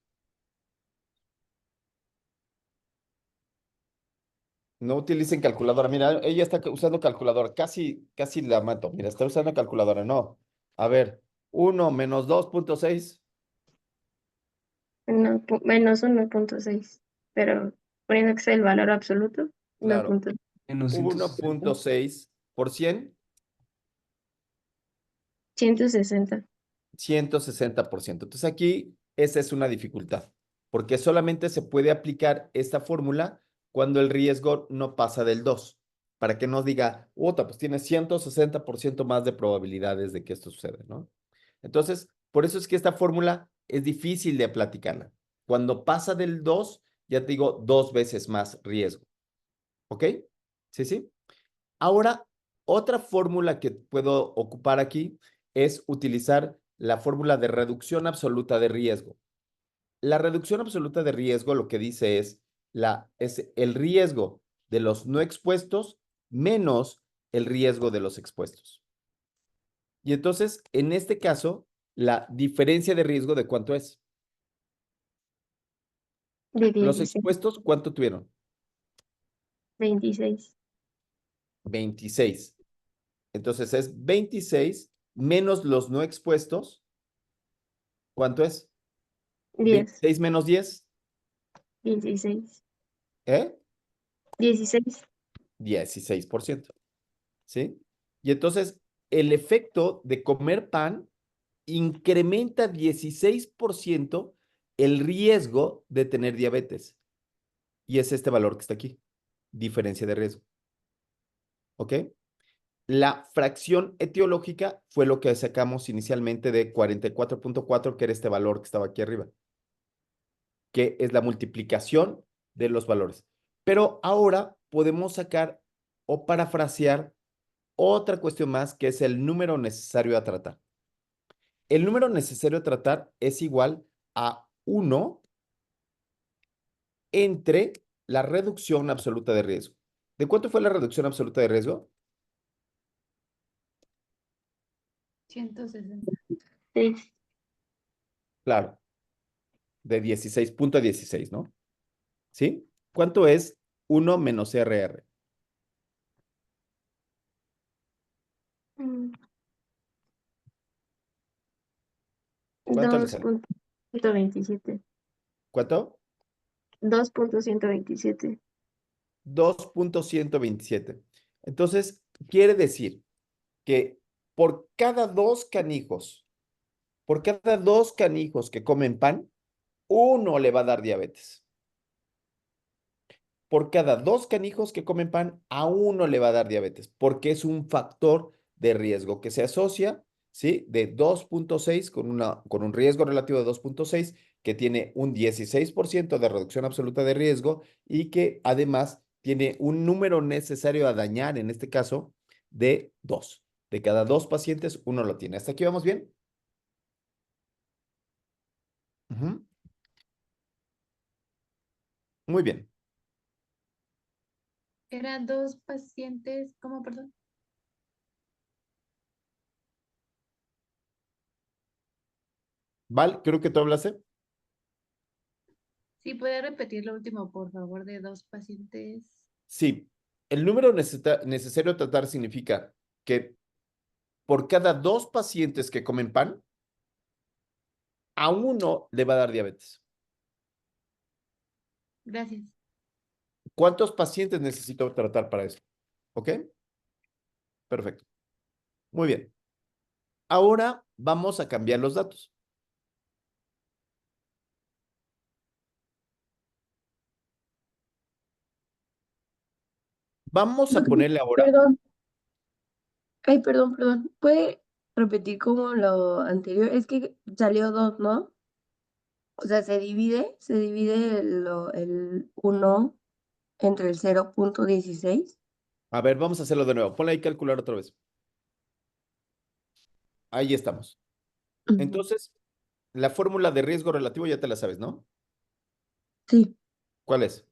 No utilicen calculadora. Mira, ella está usando calculadora. Casi la mato. Mira, está usando calculadora. No. A ver, 1 menos 2.6. Menos 1.6, pero poniendo que sea el valor absoluto, Claro. 1.6. Menos 160. 1.6 por 100, 160. 160%. Entonces aquí esa es una dificultad, porque solamente se puede aplicar esta fórmula cuando el riesgo no pasa del 2, para que no diga, otra, pues tiene 160% más de probabilidades de que esto suceda, ¿no? Entonces, por eso es que esta fórmula es difícil de platicarla. Cuando pasa del 2, ya te digo, 2 veces más riesgo. ¿Ok? Sí, sí. Ahora, otra fórmula que puedo ocupar aquí es utilizar la fórmula de reducción absoluta de riesgo. La reducción absoluta de riesgo lo que dice es el riesgo de los no expuestos menos el riesgo de los expuestos. Y entonces, en este caso, la diferencia de riesgo ¿de cuánto es? De Los 16. expuestos, ¿cuánto tuvieron? 26. 26. Entonces es 26 menos los no expuestos. ¿Cuánto es? 10. 26 menos 10. 16. ¿Eh? 16. 16%. ¿Sí? Y entonces el efecto de comer pan incrementa 16% el riesgo de tener diabetes. Y es este valor que está aquí. Diferencia de riesgo. ¿Ok? La fracción etiológica fue lo que sacamos inicialmente de 44.4, que era este valor que estaba aquí arriba, que es la multiplicación de los valores. Pero ahora podemos sacar o parafrasear otra cuestión más, que es el número necesario a tratar. El número necesario a tratar es igual a 1 entre la reducción absoluta de riesgo. ¿De cuánto fue la reducción absoluta de riesgo? 160. 6. Claro, de 16.16, ¿no? ¿Sí? ¿Cuánto es 1 menos RR? ¿Cuánto le sale? 2.127. ¿Cuánto? 2.127. 2.127. Entonces, quiere decir que por cada dos canijos que comen pan, uno le va a dar diabetes. Por cada 2 canijos que comen pan, a uno le va a dar diabetes, porque es un factor de riesgo que se asocia, ¿sí? De 2.6 con un riesgo relativo de 2.6, que tiene un 16% de reducción absoluta de riesgo y que además tiene un número necesario a dañar, en este caso, de 2. De cada 2 pacientes, uno lo tiene. ¿Hasta aquí vamos bien? Ujú. Muy bien. Eran dos pacientes, ¿cómo, perdón? Val, creo que tú hablaste. Sí, ¿puede repetir lo último, por favor, de dos pacientes? Sí, el número necesario a tratar significa que por cada 2 pacientes que comen pan, a uno le va a dar diabetes. Gracias. ¿Cuántos pacientes necesito tratar para eso? ¿Ok? Perfecto. Muy bien. Ahora vamos a cambiar los datos. Vamos a ponerle ahora, Perdón, ay, perdón. ¿Puede repetir como lo anterior? Es que salió 2, ¿no? O sea, se divide el 1 entre el 0.16. a ver, vamos a hacerlo de nuevo. Ponle ahí calcular otra vez. Ahí estamos. Entonces, la fórmula de riesgo relativo ya te la sabes, ¿no? Sí. ¿Cuál es?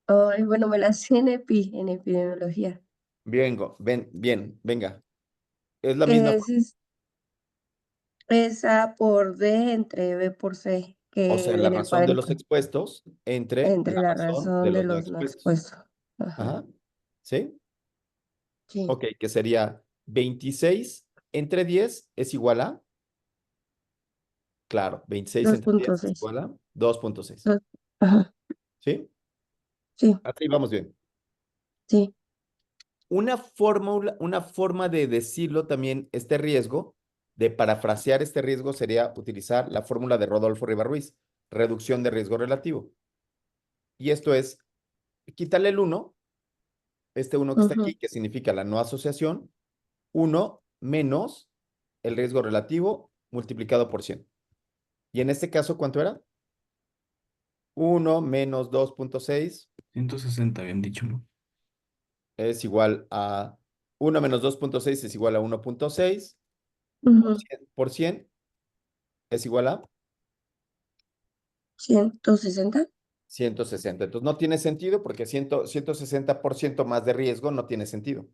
Ay, bueno, me la sé en epidemiología. Bien, bien, venga. Es la misma fórmula. Es A por D entre B por C, O que sea, la viene razón de los parejo expuestos entre entre la la razón de razón de los no los no expuestos. expuestos. Ajá. Ajá. ¿Sí? Sí. Ok, que sería 26 entre 10 es igual a, claro, 26 entre 10 es 2.6. igual a 2.6. Ajá. ¿Sí? Sí, Así vamos bien. sí. Una forma de decirlo también, este riesgo, de parafrasear este riesgo sería utilizar la fórmula de Rodolfo Rivarruiz, reducción de riesgo relativo. Y esto es, quitarle el 1, este 1 que está Ujú. aquí, que significa la no asociación, 1 menos el riesgo relativo multiplicado por 100. Y en este caso, ¿cuánto era? 1 menos 2.6 160 habían dicho, ¿no? es igual a 1 menos 2.6 es igual a 1.6 Ujú. por 100 es igual a 160. 160. Entonces no tiene sentido porque 160% más de riesgo no tiene sentido.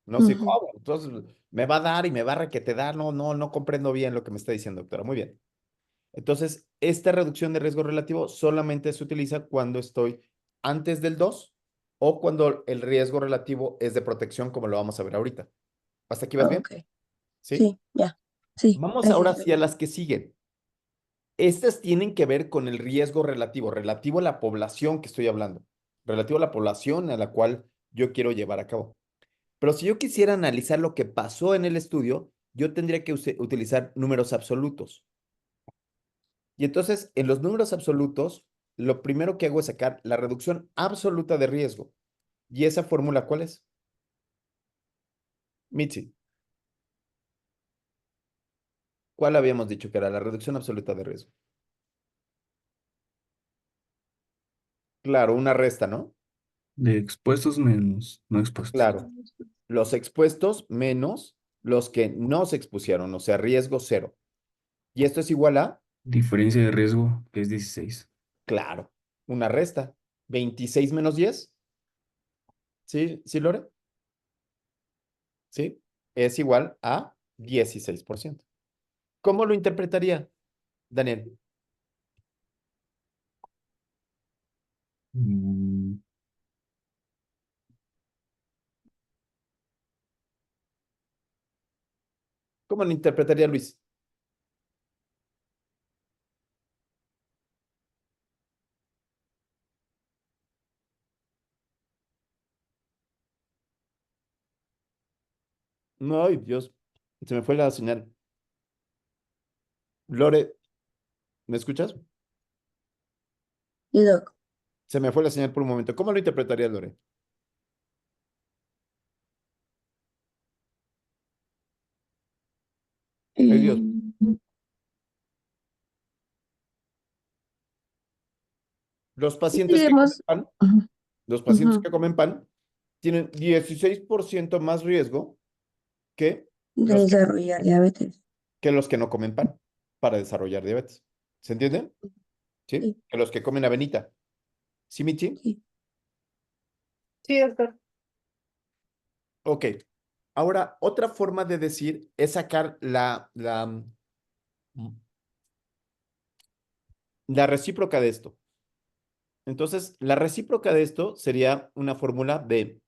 No sé, Ujú. ¿cómo? Entonces me va a dar y me va a requetear. No comprendo bien lo que me está diciendo, doctora. Muy bien. Entonces, esta reducción de riesgo relativo solamente se utiliza cuando estoy antes del 2 o cuando el riesgo relativo es de protección, como lo vamos a ver ahorita. ¿Hasta aquí vas bien? Ok. ¿Sí? Sí, ya. Sí, Vamos así ahora está sí a bien. las que siguen. Estas tienen que ver con el riesgo relativo, relativo a la población que estoy hablando, relativo a la población a la cual yo quiero llevar a cabo. Pero si yo quisiera analizar lo que pasó en el estudio, yo tendría que utilizar números absolutos. Y entonces, en los números absolutos, lo primero que hago es sacar la reducción absoluta de riesgo. ¿Y esa fórmula cuál es? Mitzi, ¿cuál habíamos dicho que era la reducción absoluta de riesgo? Claro, una resta, ¿no? De expuestos menos no expuestos. Claro, los expuestos menos los que no se expusieron, o sea, riesgo 0. Y esto es igual a, Diferencia de riesgo, que es 16. claro, una resta. 26 menos 10. ¿Sí, sí, Lore? ¿Sí? Es igual a 16%. ¿Cómo lo interpretaría, Daniel? Mm, ¿Cómo lo interpretaría Luis? No, ay, Dios, se me fue la señal. Lore, ¿me escuchas? Y doc. Se me fue la señal por un momento. ¿Cómo lo interpretaría Lore? Ay, Dios. Los pacientes que comen Diremos, pan, ujú, los pacientes ujú, que comen pan tienen 16% más riesgo que de los desarrollar diabetes. que los que no comen pan para desarrollar diabetes. ¿Se entiende? ¿Sí? Sí, Que los que comen avenita. ¿Sí, Michi? sí. Sí, doctor. Ok. Ahora, otra forma de decir es sacar la recíproca de esto. Entonces, la recíproca de esto sería una fórmula de,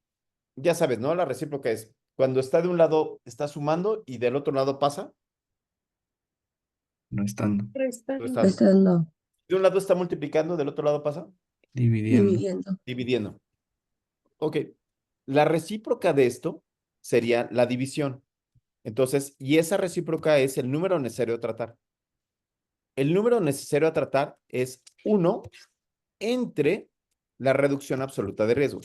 ya sabes, ¿no? La recíproca es cuando está de un lado está sumando y del otro lado pasa No estando. Restando. restando. Restando, De un lado está multiplicando, del otro lado pasa Dividiendo. dividiendo. dividiendo. Ok. La recíproca de esto sería la división. Entonces, y esa recíproca es el número necesario a tratar. El número necesario a tratar es 1 entre la reducción absoluta de riesgo.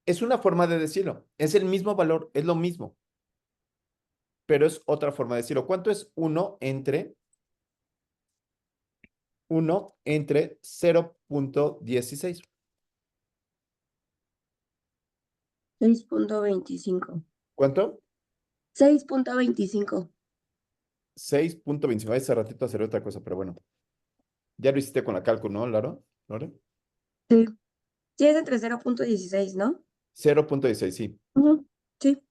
Es una forma de decirlo. Es el mismo valor, es lo mismo, pero es otra forma de decirlo. ¿Cuánto es 1 entre 0.16? 6.25. ¿Cuánto? 6.25. 6.25. Hace ratito hacer otra cosa, pero bueno. Ya lo hiciste con la cálculo, ¿no, Laro? ¿Lore? Sí. Sí, es entre 0.16, ¿no? 0.16, sí. Ujú, sí.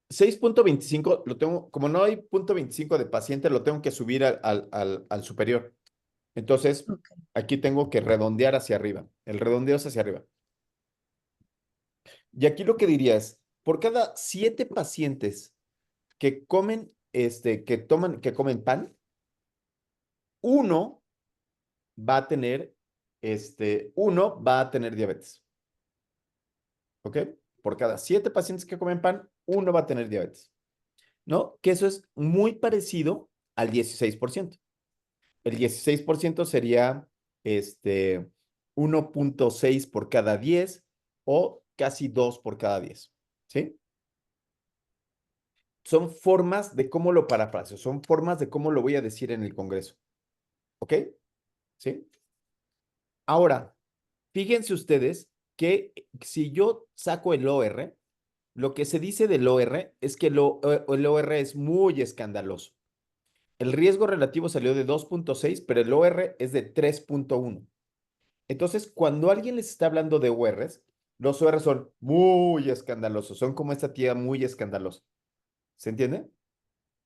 6.25 lo tengo, como no hay punto 25 de paciente, lo tengo que subir al superior. Entonces, Ok. aquí tengo que redondear hacia arriba. El redondeo es hacia arriba. Y aquí lo que diría es, por cada 7 pacientes que comen, que comen pan, uno va a tener, uno va a tener diabetes. ¿Ok? Por cada 7 pacientes que comen pan, uno va a tener diabetes. ¿No? Que eso es muy parecido al 16%. El 16% sería, 1.6 por cada 10 o casi 2 por cada 10. ¿Sí? Son formas de cómo lo parafraseo, son formas de cómo lo voy a decir en el Congreso. ¿Ok? ¿Sí? Ahora, fíjense ustedes que si yo saco el OR, lo que se dice del OR es que el OR es muy escandaloso. El riesgo relativo salió de 2.6, pero el OR es de 3.1. Entonces, cuando alguien les está hablando de ORs, los ORs son muy escandalosos, son como esta tía muy escandalosa. ¿Se entiende?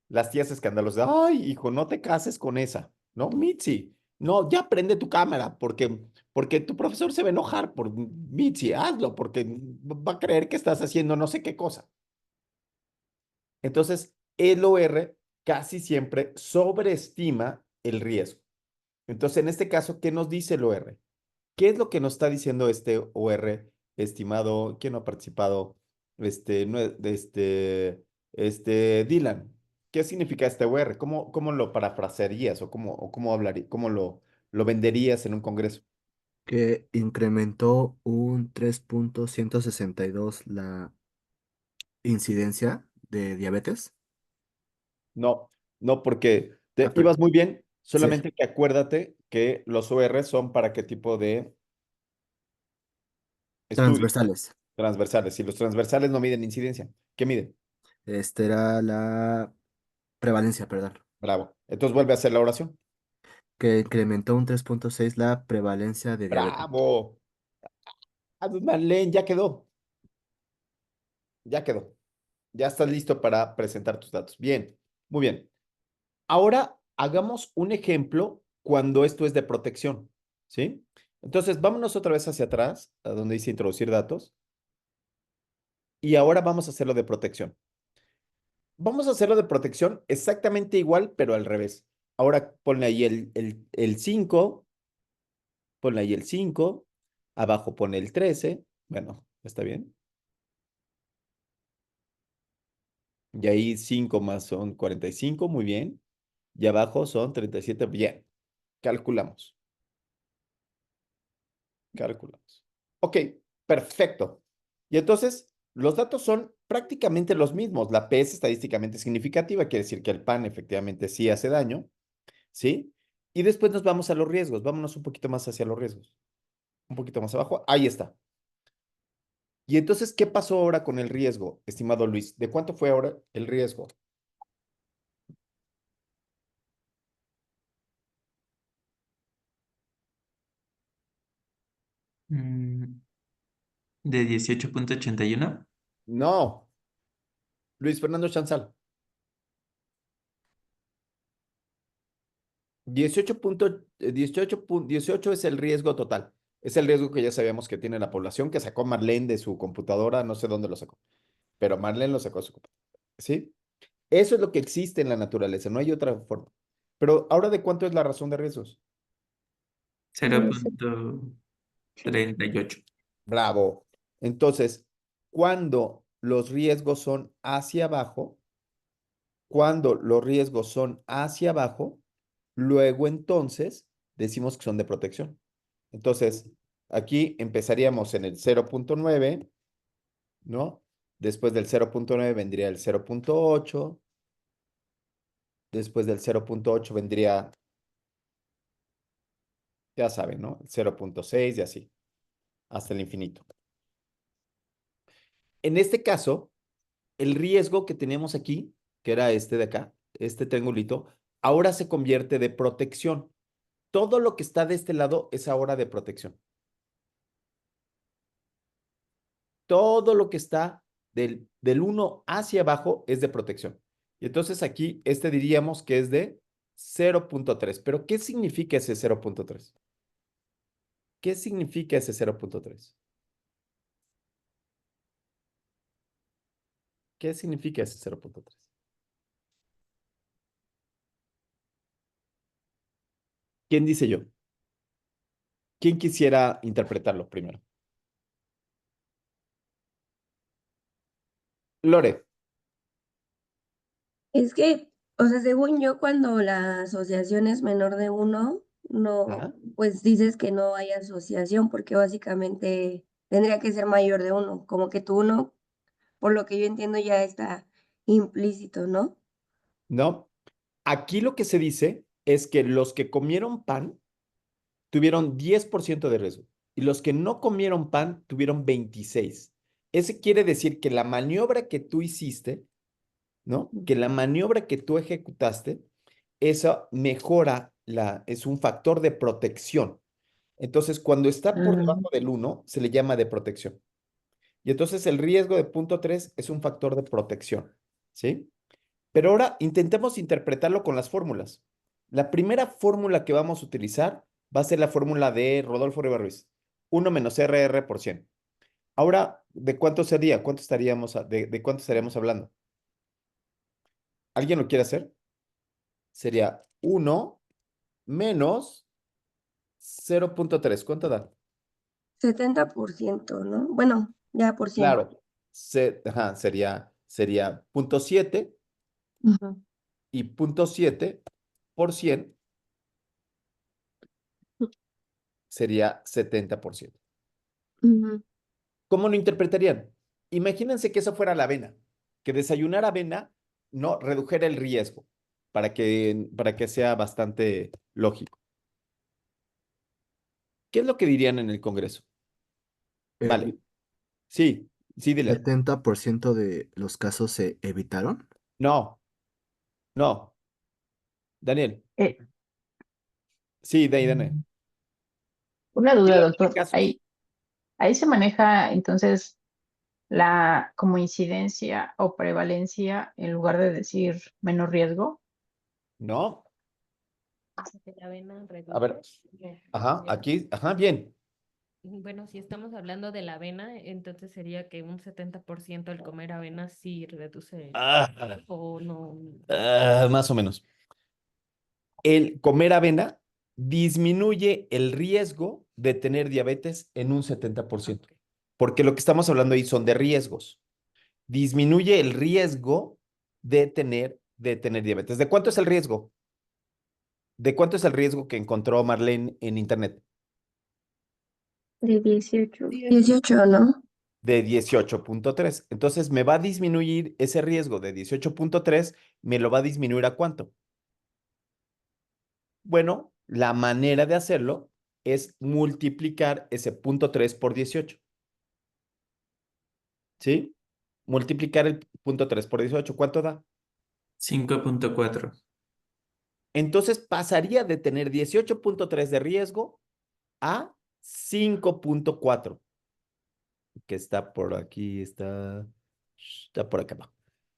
Las tías escandalosas, ay, hijo, no te cases con esa, ¿no? Mitzi, no, ya prende tu cámara, porque tu profesor se va a enojar por Mitzi, hazlo, porque va a creer que estás haciendo no sé qué cosa. Entonces, el OR casi siempre sobreestima el riesgo. Entonces, en este caso, ¿qué nos dice el OR? ¿Qué es lo que nos está diciendo este OR, estimado? ¿Quién no ha participado? No, Dylan. ¿Qué significa este OR? ¿Cómo lo parafrasearías o cómo hablaría, cómo lo venderías en un congreso? Que incrementó un 3.162 la incidencia de diabetes. No, no, porque te Ah, ibas muy bien, sí, solamente que acuérdate que los OR son para qué tipo de estudio, transversales. transversales. Y los transversales no miden incidencia. ¿Qué miden? Era la prevalencia, perdón. Bravo. Entonces vuelve a hacer la oración. Que incrementó un 3.6 la prevalencia de diabetes. Bravo. Ah, pues, Marlene, ya quedó. Ya quedó. Ya estás listo para presentar tus datos. Bien, muy bien. Ahora hagamos un ejemplo cuando esto es de protección, ¿sí? Entonces, vámonos otra vez hacia atrás, a donde dice introducir datos, y ahora vamos a hacerlo de protección. Vamos a hacerlo de protección exactamente igual, pero al revés. Ahora ponle ahí el 5, ponle ahí el 5, abajo pone el 13, bueno, está bien. Y ahí 5 más son 45, muy bien. Y abajo son 37, bien. Calculamos, calculamos. Ok, perfecto. Y entonces, los datos son prácticamente los mismos. La P es estadísticamente significativa, quiere decir que el pan efectivamente sí hace daño, ¿sí? Y después nos vamos a los riesgos. Vámonos un poquito más hacia los riesgos. Un poquito más abajo. Ahí está. Y entonces, ¿qué pasó ahora con el riesgo, estimado Luis? ¿De cuánto fue ahora el riesgo? Mm, de 18.81. No, Luis Fernando Chanzal. 18 es el riesgo total. Es el riesgo que ya sabíamos que tiene la población, que sacó Marlene de su computadora, no sé dónde lo sacó, pero Marlene lo sacó de su computadora. ¿Sí? Eso es lo que existe en la naturaleza, no hay otra forma. Pero ahora, ¿de cuánto es la razón de riesgos? 0.38. Bravo. Entonces, cuando los riesgos son hacia abajo, luego entonces decimos que son de protección. Entonces, aquí empezaríamos en el 0.9, ¿no? Después del 0.9 vendría el 0.8. Después del 0.8 vendría, ya saben, ¿no? El 0.6 y así, hasta el infinito. En este caso, el riesgo que tenemos aquí, que era este de acá, este triangulito, ahora se convierte de protección. Todo lo que está de este lado es ahora de protección. Todo lo que está del 1 hacia abajo es de protección. Y entonces aquí, este diríamos que es de 0.3. ¿Pero qué significa ese 0.3? ¿Qué significa ese 0.3? ¿Qué significa ese 0.3? ¿Quién dice yo? ¿Quién quisiera interpretarlo primero? Lore. Es que, o sea, según yo, cuando la asociación es menor de 1, no, Ajá. pues dices que no hay asociación, porque básicamente tendría que ser mayor de 1, como que tu 1, por lo que yo entiendo, ya está implícito, ¿no? No. Aquí lo que se dice es que los que comieron pan tuvieron 10% de riesgo y los que no comieron pan tuvieron 26%. Ese quiere decir que la maniobra que tú hiciste, ¿no? Que la maniobra que tú ejecutaste, esa mejora es un factor de protección. Entonces, cuando está por debajo del 1, se le llama de protección. Y entonces el riesgo de 0.3 es un factor de protección, ¿sí? Pero ahora intentemos interpretarlo con las fórmulas. La primera fórmula que vamos a utilizar va a ser la fórmula de Rodolfo Ruiz. 1 menos RR por 100. Ahora, ¿de cuánto sería? ¿De cuánto estaríamos hablando? ¿Alguien lo quiere hacer? Sería 1 menos 0.3. ¿Cuánto da? 70%, ¿no? Bueno, ya por 100. Claro, sería 0.7 Ujú. y 0.7 por 100 sería 70%. Ujú. ¿Cómo lo interpretarían? Imagínense que eso fuera la avena, que desayunar avena no redujera el riesgo para que sea bastante lógico. ¿Qué es lo que dirían en el Congreso? Vale. Sí, sí, dile. 70% de los casos se evitaron. No, no. Daniel. Eh, Sí, Daniel. una duda, ¿Qué doctor. casos? Ahí se maneja entonces como incidencia o prevalencia en lugar de decir menor riesgo. No. Que la avena A ver. reduce. Ajá, aquí, ajá, bien. Bueno, si estamos hablando de la avena, entonces sería que un 70% al comer avena sí reduce o no. Más o menos. El comer avena disminuye el riesgo de tener diabetes en un 70%. Porque lo que estamos hablando ahí son de riesgos. Disminuye el riesgo de tener diabetes. ¿De cuánto es el riesgo? ¿De cuánto es el riesgo que encontró Marlene en internet? De 18. 18, ¿no? De 18.3. Entonces me va a disminuir ese riesgo de 18.3, ¿me lo va a disminuir a cuánto? Bueno, la manera de hacerlo es multiplicar ese 0.3 por 18. ¿Sí? Multiplicar el 0.3 por 18, ¿cuánto da? 5.4. Entonces pasaría de tener 18.3 de riesgo a 5.4. que está por aquí, está por acá abajo,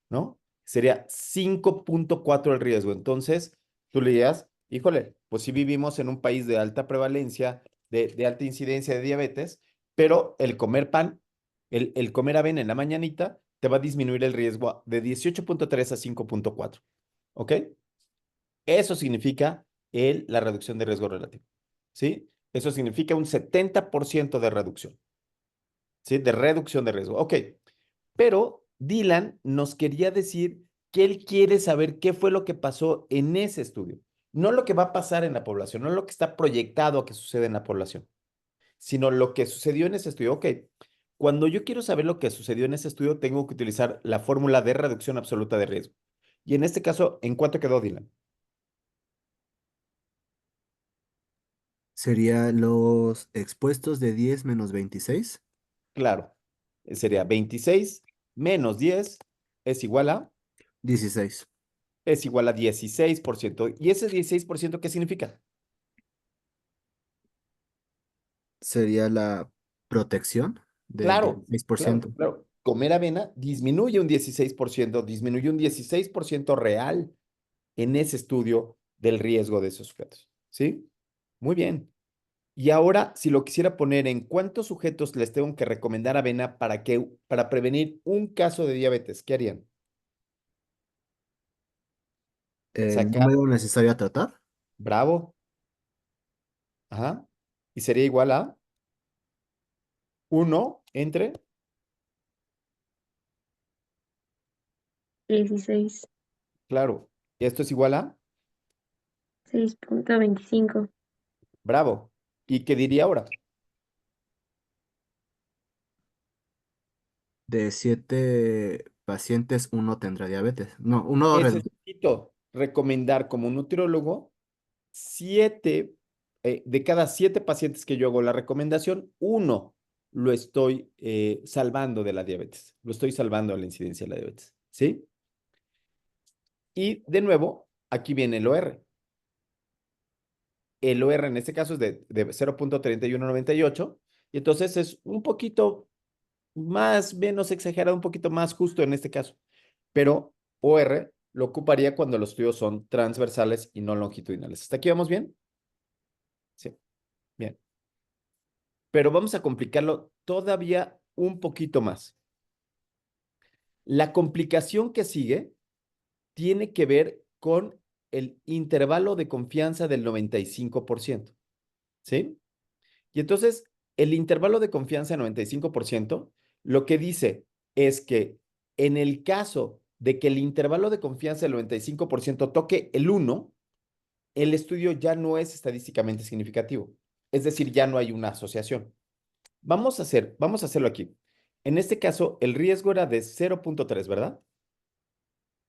¿no? Sería 5.4 el riesgo. Entonces, tú le dirías, híjole, pues sí vivimos en un país de alta prevalencia, de alta incidencia de diabetes, pero el comer pan, el comer avena en la mañanita, te va a disminuir el riesgo de 18.3 a 5.4, ¿ok? Eso significa la reducción de riesgo relativo, ¿sí? Eso significa un 70% de reducción, ¿sí? De reducción de riesgo. Ok, pero Dylan nos quería decir que él quiere saber qué fue lo que pasó en ese estudio. No lo que va a pasar en la población, no lo que está proyectado a que suceda en la población, sino lo que sucedió en ese estudio. Ok, cuando yo quiero saber lo que sucedió en ese estudio, tengo que utilizar la fórmula de reducción absoluta de riesgo. Y en este caso, ¿en cuánto quedó Dylan? Sería los expuestos de 10 menos 26. Claro, sería 26 menos 10 es igual a 16. es igual a 16%. ¿Y ese 16% qué significa? Sería la protección del Claro, claro, 16%. claro. Comer avena disminuye un 16%, disminuye un 16% real en ese estudio del riesgo de esos sujetos. ¿Sí? Muy bien. Y ahora, si lo quisiera poner en cuántos sujetos les tengo que recomendar avena para prevenir un caso de diabetes, ¿qué harían? El Sacar, número necesario a tratar bravo, ajá, y sería igual a 1 entre, 16, claro, y esto es igual a, 6.25. bravo. ¿Y qué diría ahora? de 7 pacientes, uno tendrá diabetes. No, uno Necesito recomendar como nutriólogo 7, de cada 7 pacientes que yo hago la recomendación, uno lo estoy salvando de la diabetes, lo estoy salvando de la incidencia de la diabetes, ¿sí? Y de nuevo, aquí viene el OR. El OR en este caso es de 0.3198 y entonces es un poquito más, menos exagerado, un poquito más justo en este caso. Pero OR lo ocuparía cuando los estudios son transversales y no longitudinales. ¿Hasta aquí vamos bien? Sí, bien. Pero vamos a complicarlo todavía un poquito más. La complicación que sigue tiene que ver con el intervalo de confianza del 95%, ¿sí? Y entonces, el intervalo de confianza del 95%, lo que dice es que en el caso de que el intervalo de confianza del 95% toque el 1, el estudio ya no es estadísticamente significativo. Es decir, ya no hay una asociación. Vamos a hacerlo aquí. En este caso, el riesgo era de 0.3, ¿verdad?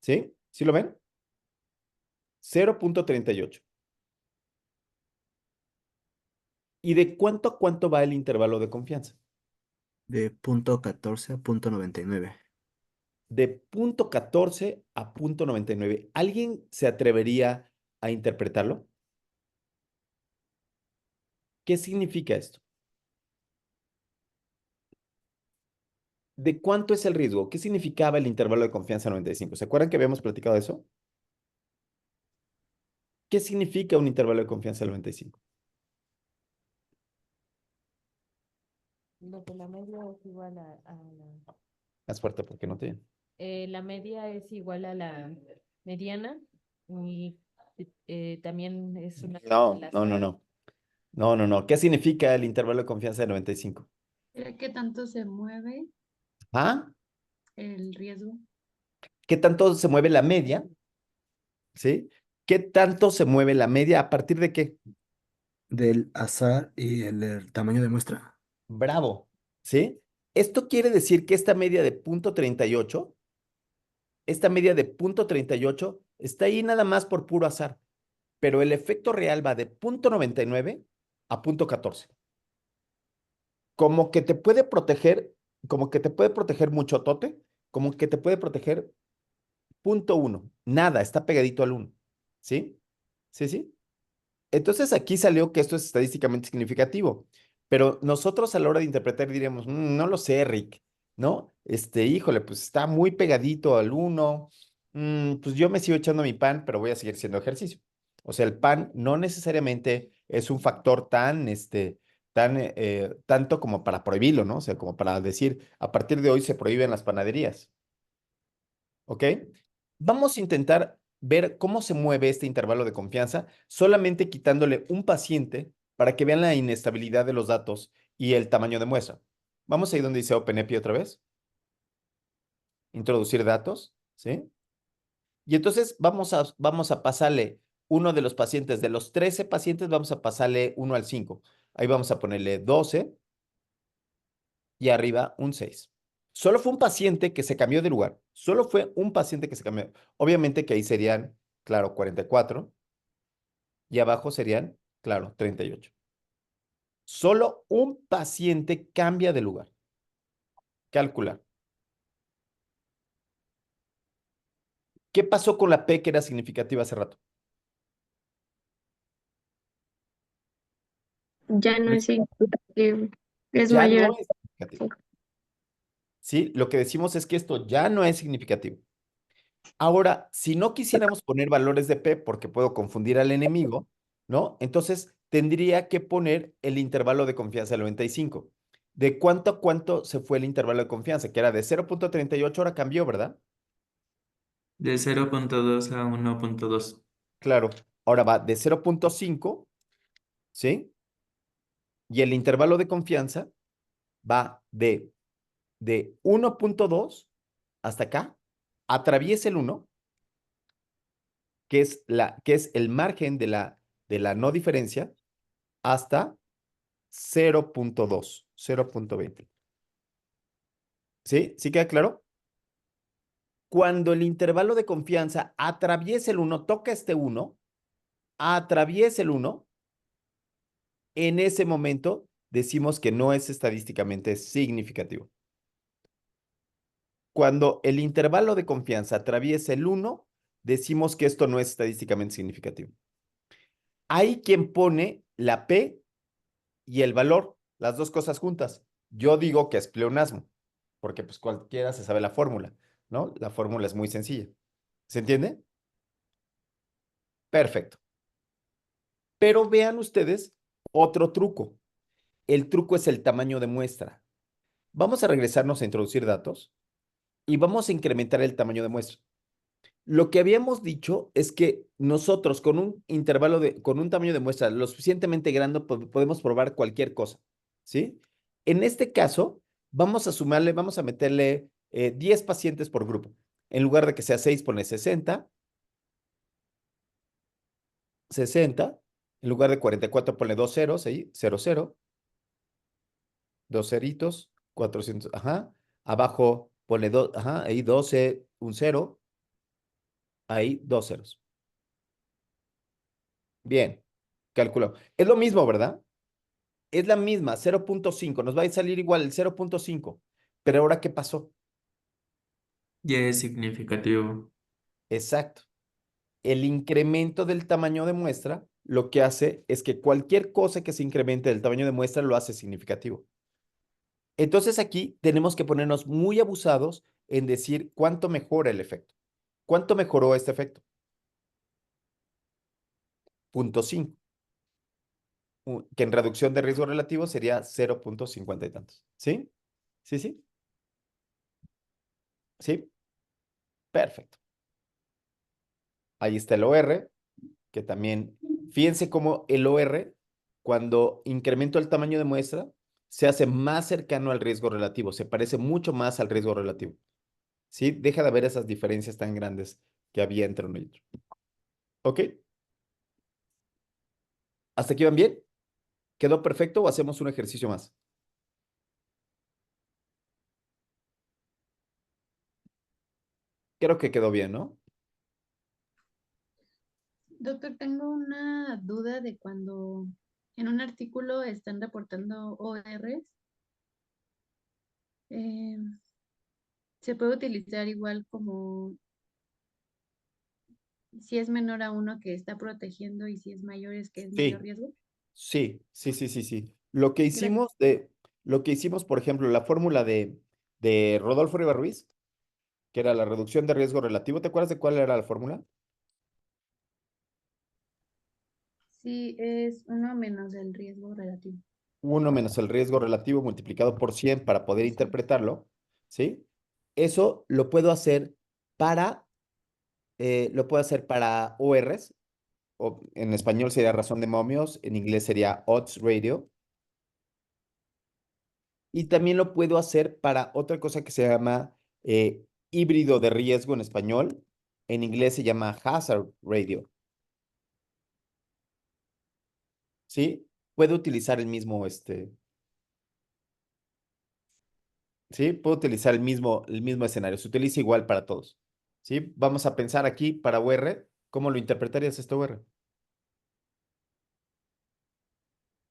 ¿Sí? ¿Sí lo ven? 0.38. ¿Y de cuánto a cuánto va el intervalo de confianza? de punto 14 a punto 99. De punto 14 a punto 99. ¿Alguien se atrevería a interpretarlo? ¿Qué significa esto? ¿De cuánto es el riesgo? ¿Qué significaba el intervalo de confianza 95? ¿Se acuerdan que habíamos platicado de eso? ¿Qué significa un intervalo de confianza 95? No, pues la media es igual a la, Más fuerte porque no te... la media es igual a la mediana y también es una No, no, no, correlación. no. No, no, no. ¿Qué significa el intervalo de confianza de 95? ¿Qué tanto se mueve ¿Ah? el riesgo? ¿Qué tanto se mueve la media? ¿Sí? ¿Qué tanto se mueve la media? ¿A partir de qué? Del azar y el tamaño de muestra. Bravo. ¿Sí? Esto quiere decir que esta media de punto 38, esta media de punto 38 está ahí nada más por puro azar, pero el efecto real va de punto 99 a punto 14. Como que te puede proteger, como que te puede proteger mucho tote, como que te puede proteger punto 1. Nada, está pegadito al 1. ¿Sí? ¿Sí, sí? Entonces aquí salió que esto es estadísticamente significativo, Pero nosotros a la hora de interpretar diríamos, no lo sé, Rick, ¿no? Híjole, pues está muy pegadito al 1. Pues yo me sigo echando mi pan, pero voy a seguir haciendo ejercicio. O sea, el pan no necesariamente es un factor tanto como para prohibirlo, ¿no? O sea, como para decir, a partir de hoy se prohíben las panaderías, ¿ok? Vamos a intentar ver cómo se mueve este intervalo de confianza, solamente quitándole un paciente para que vean la inestabilidad de los datos y el tamaño de muestra. Vamos ahí donde dice OpenEpi otra vez. Introducir datos, ¿sí? Y entonces vamos a pasarle uno de los pacientes, de los 13 pacientes, vamos a pasarle 1 al 5. Ahí vamos a ponerle 12 y arriba un 6. Solo fue un paciente que se cambió de lugar. Solo fue un paciente que se cambió. Obviamente que ahí serían, claro, 44 y abajo serían, claro, 38. Solo un paciente cambia de lugar. Calcular. ¿Qué pasó con la P que era significativa hace rato? Ya no es significativo. Es Ya no mayor. es significativo. ¿Sí? Lo que decimos es que esto ya no es significativo. Ahora, si no quisiéramos poner valores de P porque puedo confundir al enemigo, ¿no? Entonces tendría que poner el intervalo de confianza del 95. ¿De cuánto a cuánto se fue el intervalo de confianza? Que era de 0.38, ahora cambió, ¿verdad? De 0.2 a 1.2. Claro, ahora va de 0.5, ¿sí? Y el intervalo de confianza va de 1.2 hasta acá, atraviesa el 1, que es el margen de la no diferencia, hasta 0.2, 0.20. ¿Sí? ¿Sí queda claro? Cuando el intervalo de confianza atraviesa el 1, toca este 1, atraviesa el 1, en ese momento decimos que no es estadísticamente significativo. Cuando el intervalo de confianza atraviesa el 1, decimos que esto no es estadísticamente significativo. Hay quien pone la P y el valor, las dos cosas juntas. Yo digo que es pleonasmo, porque pues cualquiera se sabe la fórmula, ¿no? La fórmula es muy sencilla. ¿Se entiende? Perfecto. Pero vean ustedes otro truco. El truco es el tamaño de muestra. Vamos a regresarnos a introducir datos y vamos a incrementar el tamaño de muestra. Lo que habíamos dicho es que nosotros con un con un tamaño de muestra lo suficientemente grande podemos probar cualquier cosa, ¿sí? En este caso, vamos a meterle 10 pacientes por grupo. En lugar de que sea 6, pone 60, 60. En lugar de 44, ponle 2 ceros ahí, 0, 0, 2 ceritos, 400, ajá. Abajo ponle 2, ajá, ahí 12, un 0, ahí 2 ceros. Bien, calculó. Es lo mismo, ¿verdad? Es la misma, 0.5. Nos va a salir igual el 0.5. Pero ahora, ¿qué pasó? Ya es significativo. Exacto. El incremento del tamaño de muestra lo que hace es que cualquier cosa que se incremente del tamaño de muestra lo hace significativo. Entonces aquí tenemos que ponernos muy abusados en decir cuánto mejora el efecto. ¿Cuánto mejoró este efecto? 0.5, que en reducción de riesgo relativo sería 0.50 y tantos. ¿Sí? ¿Sí, sí? ¿Sí? Perfecto. Ahí está el OR, que también, fíjense cómo el OR, cuando incremento el tamaño de muestra, se hace más cercano al riesgo relativo, se parece mucho más al riesgo relativo. ¿Sí? Deja de haber esas diferencias tan grandes que había entre uno y otro. ¿Ok? ¿Hasta aquí van bien? ¿Quedó perfecto o hacemos un ejercicio más? Creo que quedó bien, ¿no? Doctor, tengo una duda de cuando en un artículo están reportando ORs. eh, ¿Se puede utilizar igual como si es menor a uno que está protegiendo y si es mayor es que es mayor Sí, riesgo? sí, sí, sí, sí, sí. Lo que Gracias. hicimos lo que hicimos, por ejemplo, la fórmula de Rodolfo Riva Ruiz, que era la reducción de riesgo relativo. ¿Te acuerdas de cuál era la fórmula? Sí, es 1 menos el riesgo relativo. 1 menos el riesgo relativo multiplicado por 100 para poder Sí. interpretarlo, ¿sí? Eso lo puedo hacer para ORs, o en español sería razón de momios, en inglés sería odds ratio, y también lo puedo hacer para otra cosa que se llama híbrido de riesgo en español, en inglés se llama hazard ratio, ¿sí? Puedo utilizar ¿sí? Puedo utilizar el mismo escenario. Se utiliza igual para todos. ¿Sí? Vamos a pensar aquí para UR, ¿cómo lo interpretarías esto UR?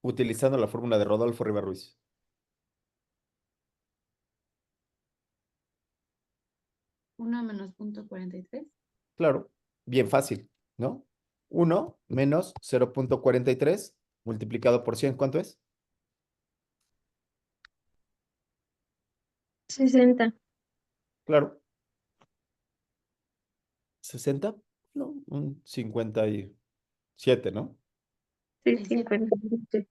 Utilizando la fórmula de Rodolfo Riva Ruiz. 1 menos 0.43. Claro, bien fácil, ¿no? 1 menos 0.43 multiplicado por 100, ¿cuánto es? 60. Claro. 60, no, un 57, ¿no? Sí, 57.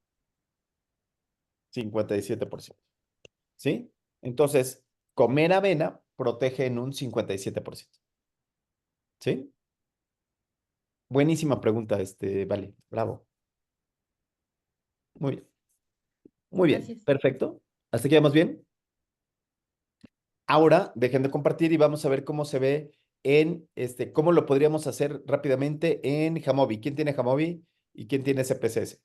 50. 57%. ¿Sí? Entonces, comer avena protege en un 57%. ¿Sí? Buenísima pregunta, vale, bravo. Muy bien, muy bien, Gracias. perfecto. ¿Hasta aquí vamos bien? Ahora, dejen de compartir y vamos a ver cómo se ve cómo lo podríamos hacer rápidamente en Jamovi. ¿Quién tiene Jamovi y quién tiene SPSS?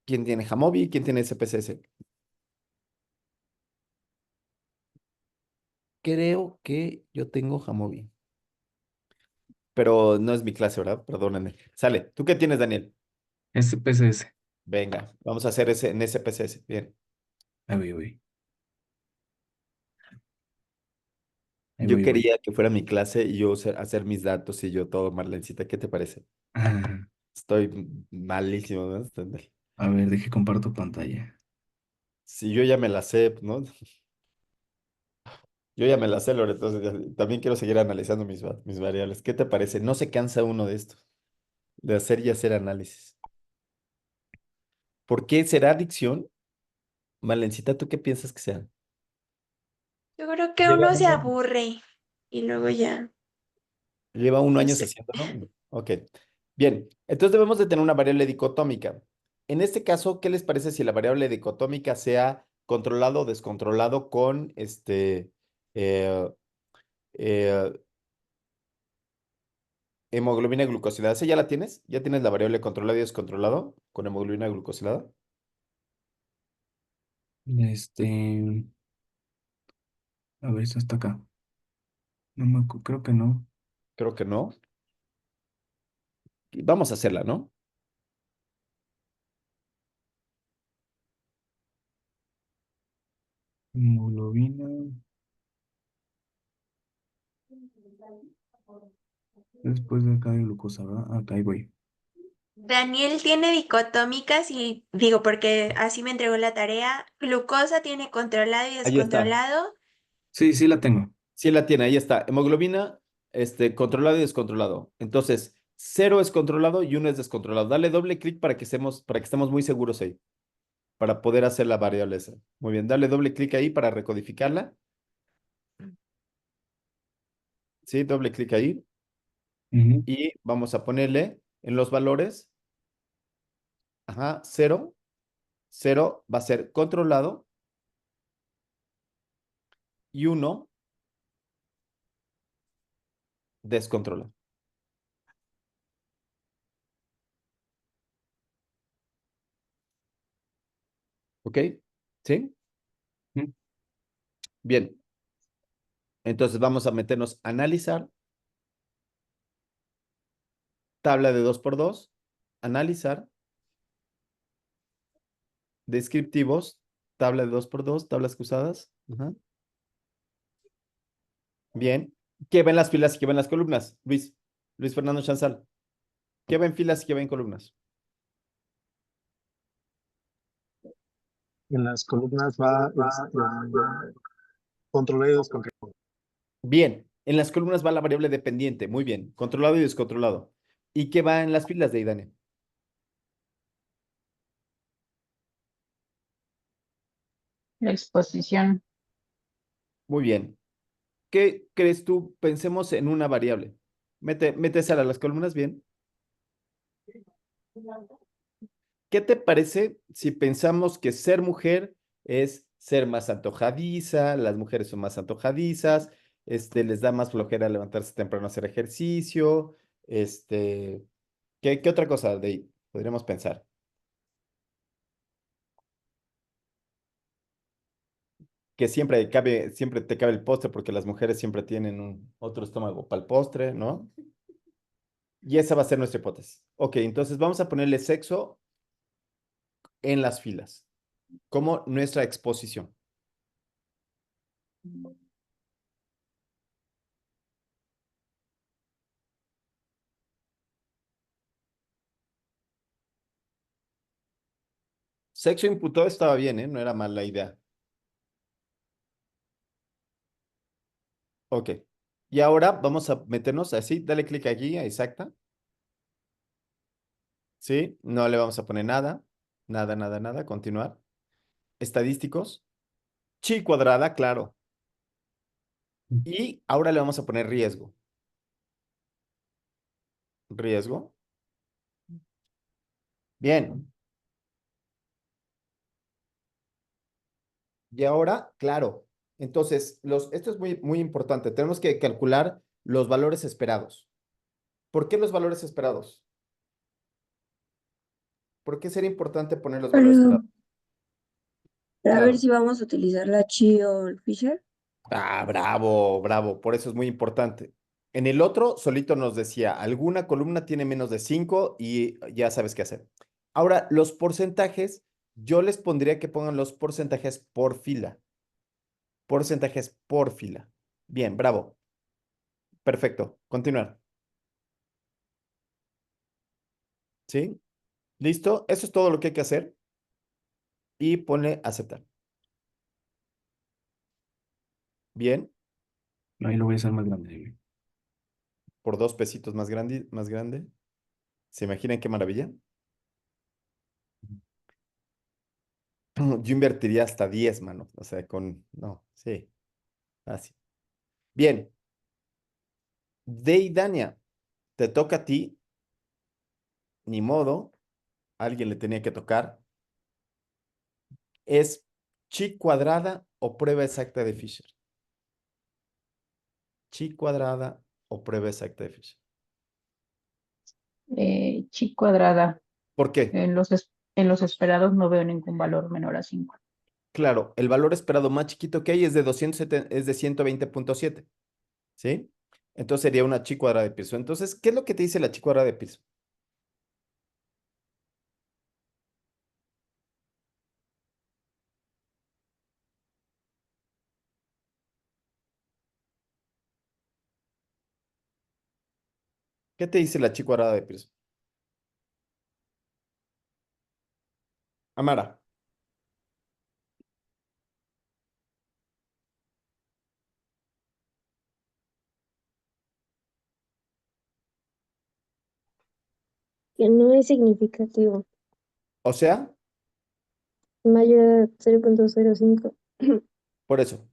¿Quién tiene Jamovi y quién tiene SPSS? Creo que yo tengo Jamovi, pero no es mi clase, ¿verdad? Perdónenme. Sale, ¿tú qué tienes, Daniel? SPSS. Venga, vamos a hacer ese en SPSS. Bien. Ahí voy, ahí voy. Ahí Yo voy, voy. quería que fuera mi clase y yo hacer mis datos y yo todo, Marlencita. ¿Qué te parece? Estoy malísimo, ¿no? A ver, deje comparto pantalla. Si yo ya me la sé, ¿no? Yo ya me la sé, Lore, entonces también quiero seguir analizando mis variables. ¿Qué te parece? No se cansa uno de esto, de hacer y hacer análisis. ¿Por qué será adicción? Marlencita, ¿tú qué piensas que sea? Yo creo que Lleva uno se un año. aburre y luego ya, Lleva un no año sé. haciéndolo. Ok. Bien, entonces debemos de tener una variable dicotómica. En este caso, ¿qué les parece si la variable dicotómica sea controlado o descontrolado con eh, eh, hemoglobina glucosilada? ¿Esa ya la tienes? ¿Ya tienes la variable controlado y descontrolado con hemoglobina glucosilada? A ver, esta está acá. Creo que no. Creo que no. Vamos a hacerla, ¿no? Hemoglobina. Después de acá hay glucosa, ¿verdad? Acá ahí voy. Daniel tiene dicotómicas y digo, porque así me entregó la tarea. Glucosa tiene controlado y Ahí está. descontrolado. Sí, sí la tengo. Sí la tiene, ahí está. Hemoglobina, controlado y descontrolado. Entonces, 0 es controlado y 1 es descontrolado. Dale doble clic para que estemos muy seguros ahí, para poder hacer la variable esa. Muy bien, dale doble clic ahí para recodificarla. Sí, doble clic ahí. Ujú. Y vamos a ponerle en los valores, ajá, 0. 0 va a ser controlado y 1 descontrolado. ¿Ok? ¿Sí? Mm. Bien. Entonces vamos a meternos a analizar, tabla de 2 por 2, analizar, descriptivos, tabla de 2 por 2, tablas cruzadas. Ajá. Bien. ¿Qué ven las filas y qué ven las columnas, Luis? Luis Fernando Chanzal. ¿Qué va en filas y qué va en columnas? En las columnas va controlado y descontrolado. Bien, en las columnas va la variable dependiente. Muy bien, controlado y descontrolado. ¿Y qué va en las filas de Idane? La exposición. Muy bien. ¿Qué crees tú? Pensemos en una variable. Métese a las columnas, bien. ¿Qué te parece si pensamos que ser mujer es ser más antojadiza, las mujeres son más antojadizas, les da más flojera levantarse temprano a hacer ejercicio, ¿qué otra cosa de ahí podríamos pensar? Que siempre te cabe el postre porque las mujeres siempre tienen otro estómago para el postre, ¿no? Y esa va a ser nuestra hipótesis. Ok, entonces vamos a ponerle sexo en las filas como nuestra exposición. Sexo imputó estaba bien, ¿eh? No era mala idea. Ok. Y ahora vamos a meternos así. Dale clic aquí a exacta. ¿Sí? No le vamos a poner nada. Nada, nada, nada. Continuar. Estadísticos. Chi cuadrada, claro. Y ahora le vamos a poner riesgo. Riesgo. Bien. Y ahora, claro. Entonces, esto es muy, muy importante. Tenemos que calcular los valores esperados. ¿Por qué los valores esperados? ¿Por qué sería importante poner los valores Para, esperados? para ver Claro. si vamos a utilizar la Chi o el Fisher. Ah, bravo, bravo. Por eso es muy importante. En el otro, solito nos decía, alguna columna tiene menos de 5 y ya sabes qué hacer. Ahora, los porcentajes, yo les pondría que pongan los porcentajes por fila. Porcentajes por fila. Bien, bravo. Perfecto. Continuar. ¿Sí? ¿Listo? Eso es todo lo que hay que hacer. Y ponle aceptar. Bien. Ahí lo voy a hacer más grande. Por 2 pesitos más grande, más grande. ¿Se imaginan qué maravilla? Yo invertiría hasta 10, mano. O sea, no, sí, así. Bien, Deidania, te toca a ti, ni modo, alguien le tenía que tocar. ¿Es chi cuadrada o prueba exacta de Fisher? Chi cuadrada o prueba exacta de Fisher. Chi cuadrada. ¿Por qué? En los esperados no veo ningún valor menor a 5. Claro, el valor esperado más chiquito que hay es de 270, es de 120.7, ¿sí? Entonces sería una chi cuadrada de Pearson. Entonces, ¿qué es lo que te dice la chi cuadrada de Pearson? ¿Qué te dice la chi cuadrada de Pearson? Amara. Que no es significativo. O sea, Mayor a 0.05. por eso.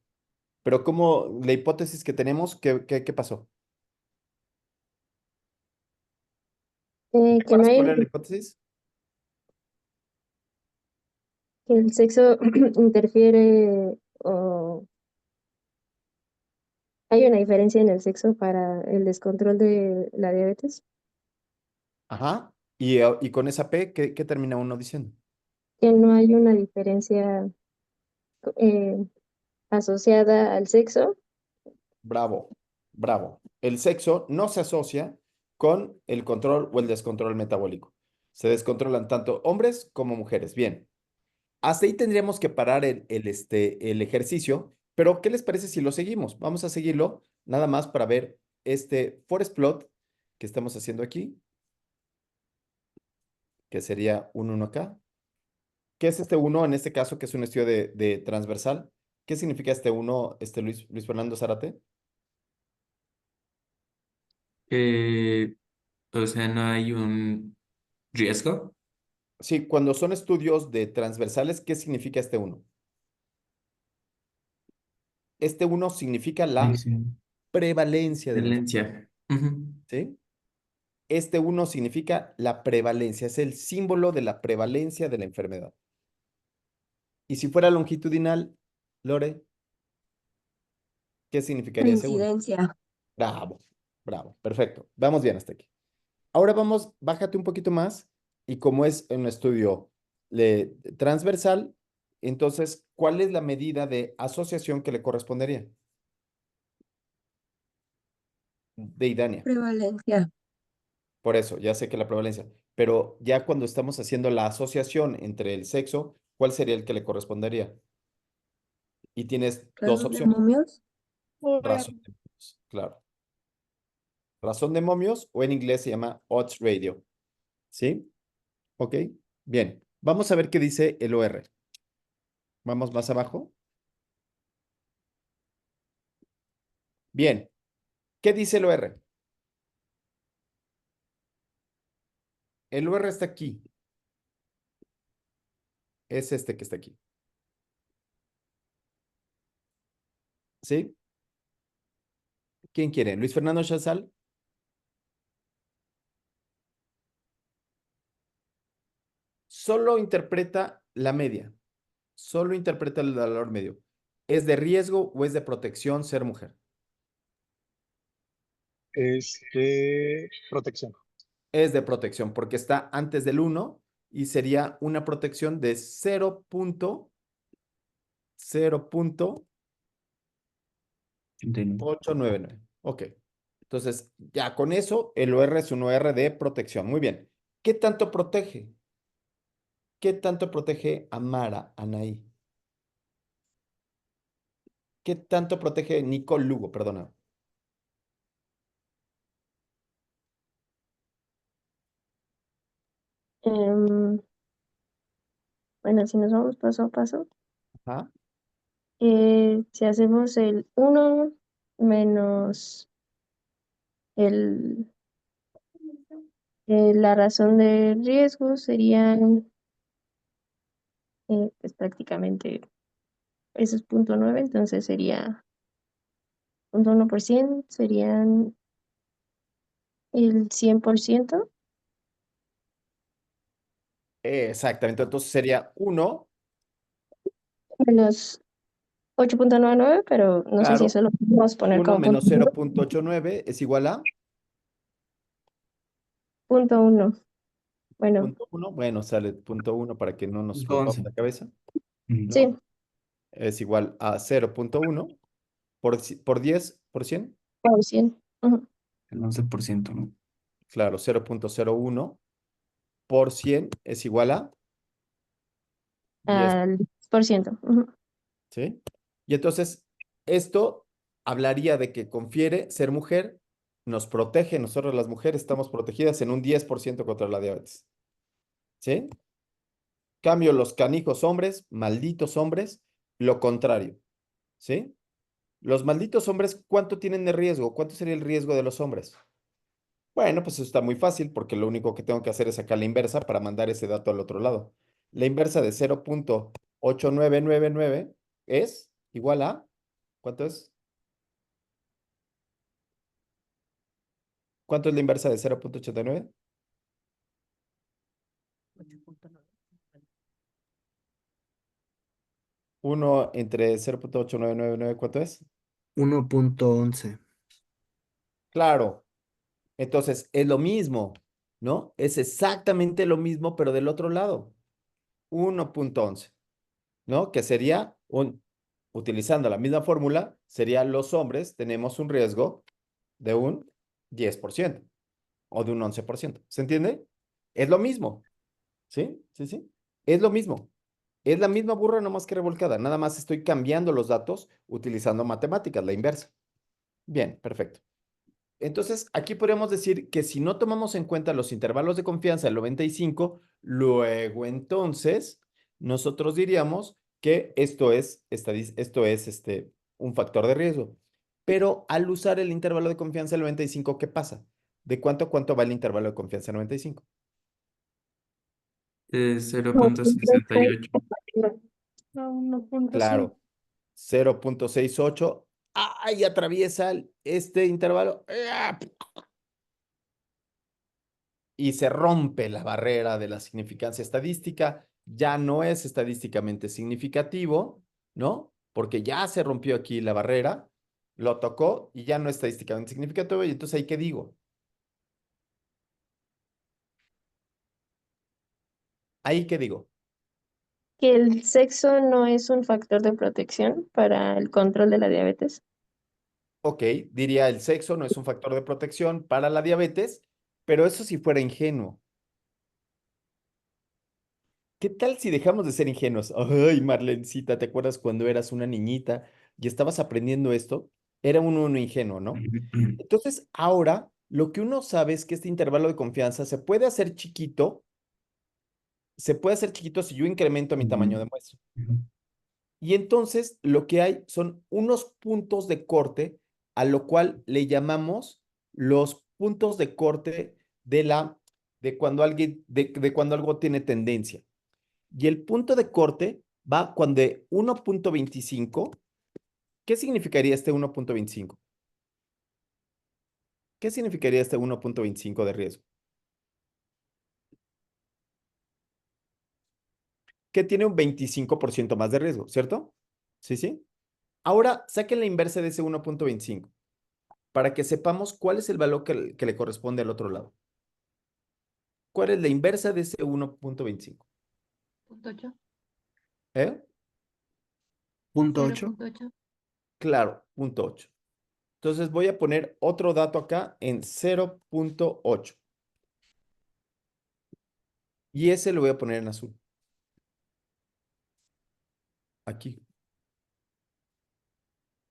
Pero como la hipótesis que tenemos, ¿qué pasó? ¿Te Que no acuerdas cuál hay era la hipótesis? que el sexo interfiere o hay una diferencia en el sexo para el descontrol de la diabetes. Ajá. Y con esa P, ¿qué termina uno diciendo? Que no hay una diferencia eh, asociada al sexo. Bravo, bravo. El sexo no se asocia con el control o el descontrol metabólico. Se descontrolan tanto hombres como mujeres. Bien. Hasta ahí tendríamos que parar el ejercicio, pero ¿qué les parece si lo seguimos? Vamos a seguirlo nada más para ver este forest plot que estamos haciendo aquí, que sería un 1 acá. ¿Qué es este 1 en este caso, que es un estudio de transversal? ¿Qué significa este 1, Luis Fernando Zárate? O sea, no hay un riesgo. Sí, cuando son estudios de transversales, ¿qué significa este 1? Este 1 significa Sí, la sí. prevalencia de la enfermedad, Violencia. Ujú. ¿sí? Este 1 significa la prevalencia, es el símbolo de la prevalencia de la enfermedad. Y si fuera longitudinal, Lore, ¿qué La significaría ese 1? incidencia. Bravo, bravo, perfecto. Vamos bien hasta aquí. Ahora vamos, bájate un poquito más y como es un estudio transversal, entonces, ¿cuál es la medida de asociación que le correspondería? De Idania. Prevalencia. Por eso, ya sé que la prevalencia, pero ya cuando estamos haciendo la asociación entre el sexo, ¿cuál sería el que le correspondería? Y tienes dos Razón de opciones. momios. Razón de momios, claro. Razón de momios o en inglés se llama odds ratio. ¿Sí? ¿Ok? Bien. Vamos a ver qué dice el OR. Vamos más abajo. Bien. ¿Qué dice el OR? El OR está aquí. Es este que está aquí. ¿Sí? ¿Quién quiere? ¿Luis Fernando Chazal? Solo interpreta la media. Solo interpreta el valor medio. ¿Es de riesgo o es de protección ser mujer? Es de protección. Es de protección porque está antes del 1 y sería una protección de 0.899. Ok. Entonces, ya con eso, el OR es un OR de protección. Muy bien. ¿Qué tanto protege? ¿Qué tanto protege a Mara, Anaí? ¿Qué tanto protege Nicole Lugo? Perdona. Em, bueno, si nos vamos paso a paso, Ajá. si hacemos el 1 menos el, la razón de riesgo serían pues prácticamente eso es 0.9, entonces sería 0.1%, serían el 100%. Exactamente. Entonces sería 1, Menos 8.99, pero no sé si claro. eso lo podemos poner 1 como menos 0.89 es igual a punto uno. Bueno, punto 1. Bueno, sale punto 1 para que no nos Punto rompamos 11. la cabeza, sí, ¿no? Es igual a 0.1 por 10, por 100. por 100. Ujú. El 11%, ¿no? Claro, 0.01 por 100 es igual a 10, Al 10%. Ujú. ¿sí? Y entonces, esto hablaría de que confiere ser mujer, nos protege, nosotros las mujeres estamos protegidas en un 10% contra la diabetes, ¿sí? Cambio los canijos hombres, malditos hombres, lo contrario, ¿sí? Los malditos hombres, ¿cuánto tienen de riesgo? ¿Cuánto sería el riesgo de los hombres? Bueno, pues eso está muy fácil porque lo único que tengo que hacer es sacar la inversa para mandar ese dato al otro lado. La inversa de 0.8999 es igual a, ¿cuánto es? ¿Cuánto es la inversa de 0.89? 1 entre 0.8999, ¿cuánto es? 1.11. Claro, entonces es lo mismo, ¿no? Es exactamente lo mismo, pero del otro lado. 1.11, ¿no? Que sería utilizando la misma fórmula, sería los hombres tenemos un riesgo de un 10% o de un 11%. ¿Se entiende? Es lo mismo. ¿Sí? Sí, sí. Es lo mismo. Es la misma burra, no más que revolcada. Nada más estoy cambiando los datos utilizando matemáticas, la inversa. Bien, perfecto. Entonces, aquí podríamos decir que si no tomamos en cuenta los intervalos de confianza del 95, luego entonces nosotros diríamos que esto es, un factor de riesgo. Pero al usar el intervalo de confianza del 95, ¿qué pasa? ¿De cuánto a cuánto va el intervalo de confianza del 95? 0.68. No, 1.6. Claro, 0.68. ¡Ay! Atraviesa este intervalo. ¡Ah! Y se rompe la barrera de la significancia estadística. Ya no es estadísticamente significativo, ¿no? Porque ya se rompió aquí la barrera, lo tocó y ya no es estadísticamente significativo. Y entonces, ¿ahí qué digo? ¿Ahí qué digo? Que el sexo no es un factor de protección para el control de la diabetes. Ok, diría el sexo no es un factor de protección para la diabetes, pero eso si fuera ingenuo. ¿Qué tal si dejamos de ser ingenuos? Ay, Marlencita, ¿te acuerdas cuando eras una niñita y estabas aprendiendo esto? Era uno ingenuo, ¿no? Entonces, ahora lo que uno sabe es que este intervalo de confianza se puede hacer chiquito si yo incremento mi tamaño de muestra. Y entonces lo que hay son unos puntos de corte, a lo cual le llamamos los puntos de corte de cuando algo tiene tendencia. Y el punto de corte va cuando de 1.25. ¿Qué significaría este 1.25? ¿Qué significaría este 1.25 de riesgo? Que tiene un 25% más de riesgo, ¿cierto? Sí, sí. Ahora saquen la inversa de ese 1.25 para que sepamos cuál es el valor que le corresponde al otro lado. ¿Cuál es la inversa de ese 1.25? 0.8. ¿Eh? Punto 8. 0.8. Claro, 0.8. Entonces voy a poner otro dato acá en 0.8. Y ese lo voy a poner en azul. Aquí.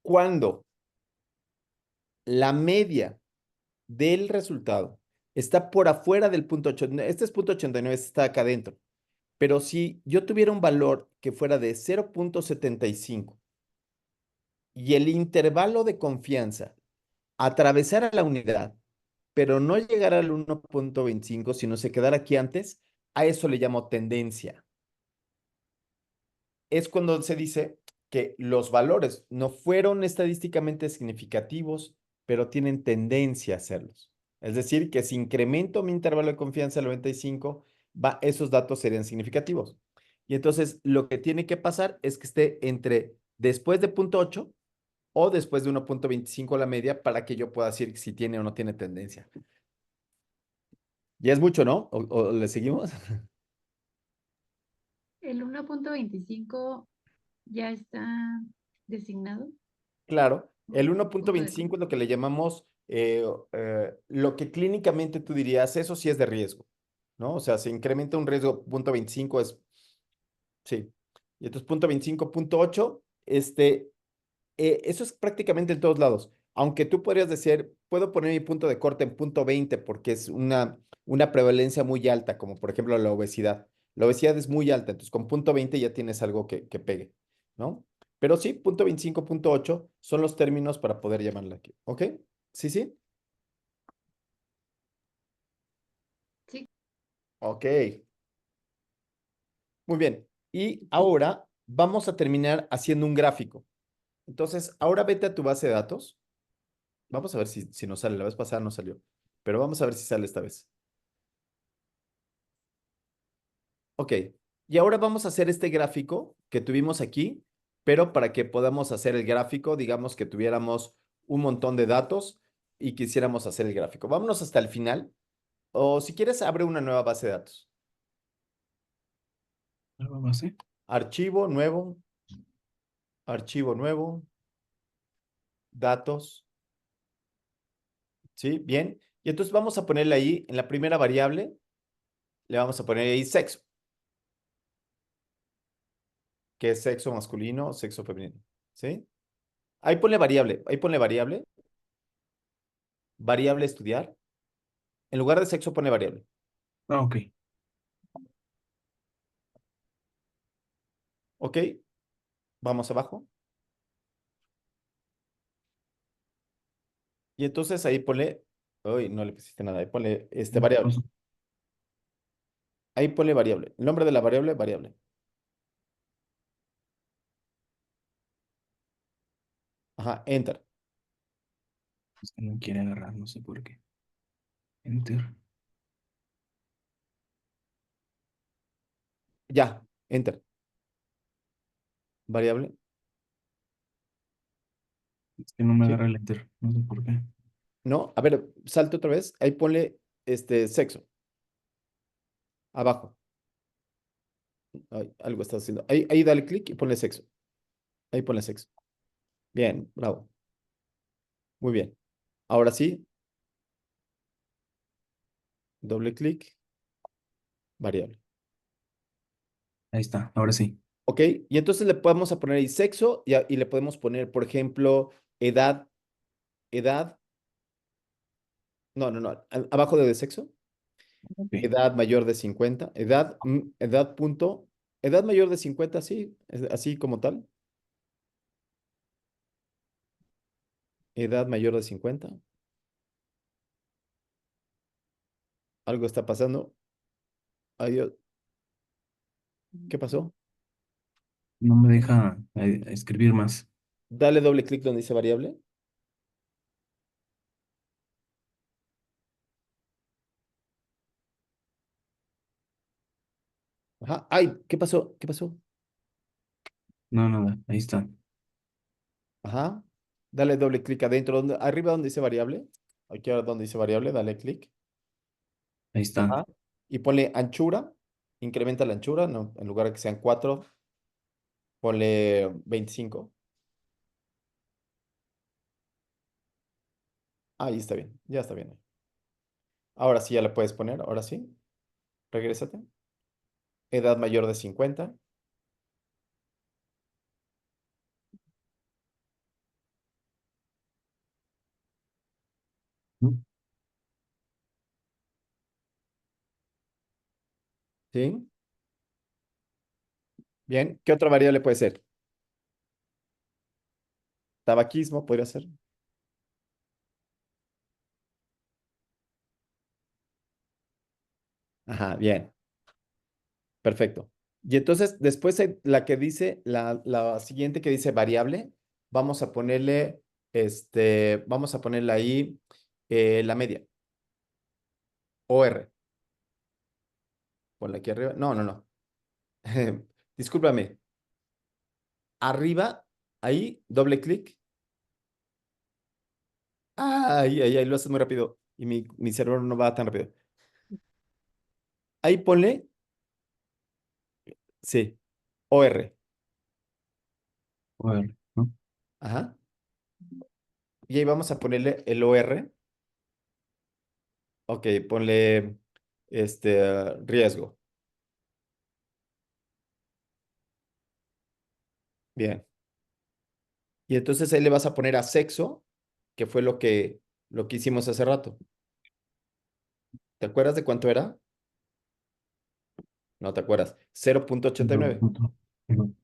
Cuando la media del resultado está por afuera del punto 8, este es punto 89, este está acá adentro. Pero si yo tuviera un valor que fuera de 0.75 y el intervalo de confianza atravesara la unidad, pero no llegara al 1.25, sino se quedara aquí antes, a eso le llamo tendencia. Es cuando se dice que los valores no fueron estadísticamente significativos, pero tienen tendencia a serlos. Es decir, que si incremento mi intervalo de confianza al 95, esos datos serían significativos. Y entonces lo que tiene que pasar es que esté entre después de 0.8 o después de 1.25 la media para que yo pueda decir si tiene o no tiene tendencia. Ya es mucho, ¿no? ¿O le seguimos? El 1.25 ya está designado. Claro, el Punto de 1.25 es lo que le llamamos lo que clínicamente tú dirías, eso sí es de riesgo, ¿no? O sea, se incrementa un riesgo, 0.25 es, sí. Y entonces 0.25, 0.8, eso es prácticamente en todos lados. Aunque tú podrías decir, puedo poner mi punto de corte en 0.20 porque es una prevalencia muy alta, como por ejemplo la obesidad. La obesidad es muy alta, entonces con 0.20 ya tienes algo que pegue, ¿no? Pero sí, 0.25, 0.8 son los términos para poder llamarla aquí. ¿Ok? Sí, sí. Sí. Ok. Muy bien. Y ahora vamos a terminar haciendo un gráfico. Entonces, ahora vete a tu base de datos. Vamos a ver si nos sale. La vez pasada no salió. Pero vamos a ver si sale esta vez. Ok. Y ahora vamos a hacer este gráfico que tuvimos aquí, pero para que podamos hacer el gráfico, digamos que tuviéramos un montón de datos y quisiéramos hacer el gráfico. Vámonos hasta el final. O si quieres, abre una nueva base de datos. ¿Nueva base? Archivo nuevo, datos. ¿Sí? Bien. Y entonces vamos a ponerle ahí, en la primera variable, le vamos a poner ahí sexo, que es sexo masculino o sexo femenino. ¿Sí? Ahí ponle variable, variable estudiar. En lugar de sexo pone variable. Ah, ok. ¿Ok? Vamos abajo. Y entonces ahí ponle, uy, no le pusiste nada, ahí ponle variable. Ahí ponle variable. El nombre de la variable, variable. Ajá, enter. Es que no quiere agarrar, no sé por qué. Enter. Ya, enter. Variable. Es que no me ¿Sí? agarra el enter, no sé por qué. No, a ver, salte otra vez. Ahí ponle sexo. Abajo. Ay, algo está haciendo. Ahí dale clic y ponle sexo. Ahí ponle sexo. Bien, bravo. Muy bien. Ahora sí, doble clic, variable. Ahí está, ahora sí. ¿Ok? Y entonces le podemos a poner ahí sexo y le podemos poner, por ejemplo, edad. Abajo de sexo. Ok. Edad mayor de 50. Edad mayor de 50, sí, así como tal. Edad mayor de 50. Algo está pasando. Adiós. ¿Qué pasó? No me deja escribir más. Dale doble clic donde dice variable. Ajá. Ay, ¿qué pasó? ¿Qué pasó? No, nada, ahí está. Ajá. Dale doble clic adentro, arriba donde dice variable. Aquí ahora donde dice variable, dale clic. Ahí está. Ajá. Y ponle anchura. Incrementa la anchura, no, en lugar de que sean 4, ponle 25. Ahí está bien, ya está bien. Ahora sí ya le puedes poner, ahora sí. Regrésate. Edad mayor de 50. ¿Mm? ¿Sí? Bien. ¿Qué otra variable puede ser? Tabaquismo podría ser. Ajá, bien. Perfecto. Y entonces, después la que dice, la siguiente que dice variable, vamos a ponerle ahí la media. OR. Ponla aquí arriba. No, no, no. Discúlpame. Arriba, ahí, doble clic. Ahí, lo haces muy rápido. Y mi cerebro no va tan rápido. Ahí ponle, sí, OR. A ver, ¿no? Ajá. Y ahí vamos a ponerle el OR. Ok, ponle riesgo. Bien. Y entonces ahí le vas a poner a sexo, que fue lo que hicimos hace rato. ¿Te acuerdas de cuánto era? No te acuerdas. 0.89. Ujú.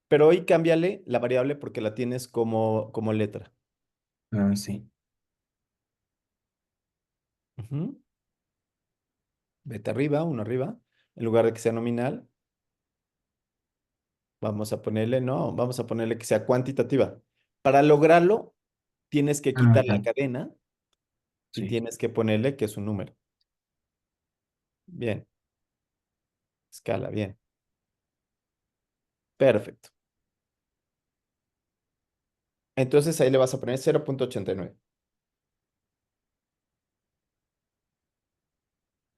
Pero hoy cámbiale la variable porque la tienes como letra. Ah, sí. Ujú. Vete arriba, uno arriba. En lugar de que sea nominal, vamos a ponerle que sea cuantitativa. Para lograrlo, tienes que Ah, quitar la ya. cadena y Sí. tienes que ponerle que es un número. Bien. Escala, bien. Perfecto. Entonces ahí le vas a poner 0.89.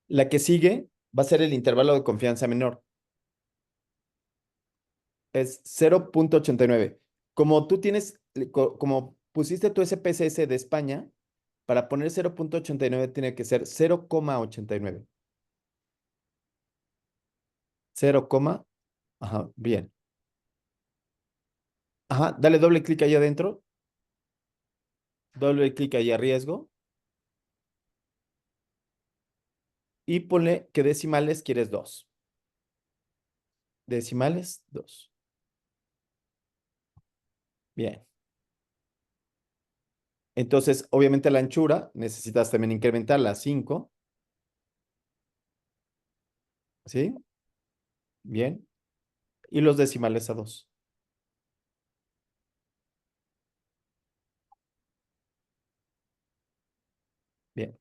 La que sigue va a ser el intervalo de confianza menor. Es 0.89. Como tú tienes, como pusiste tu SPSS de España, para poner 0.89 tiene que ser 0,89. 0, ajá, bien. Ajá, dale doble clic ahí adentro. Doble clic ahí a riesgo. Y ponle que decimales quieres 2. Decimales 2. Bien. Entonces, obviamente la anchura necesitas también incrementarla a 5. ¿Sí? Bien. Y los decimales a 2. Bien.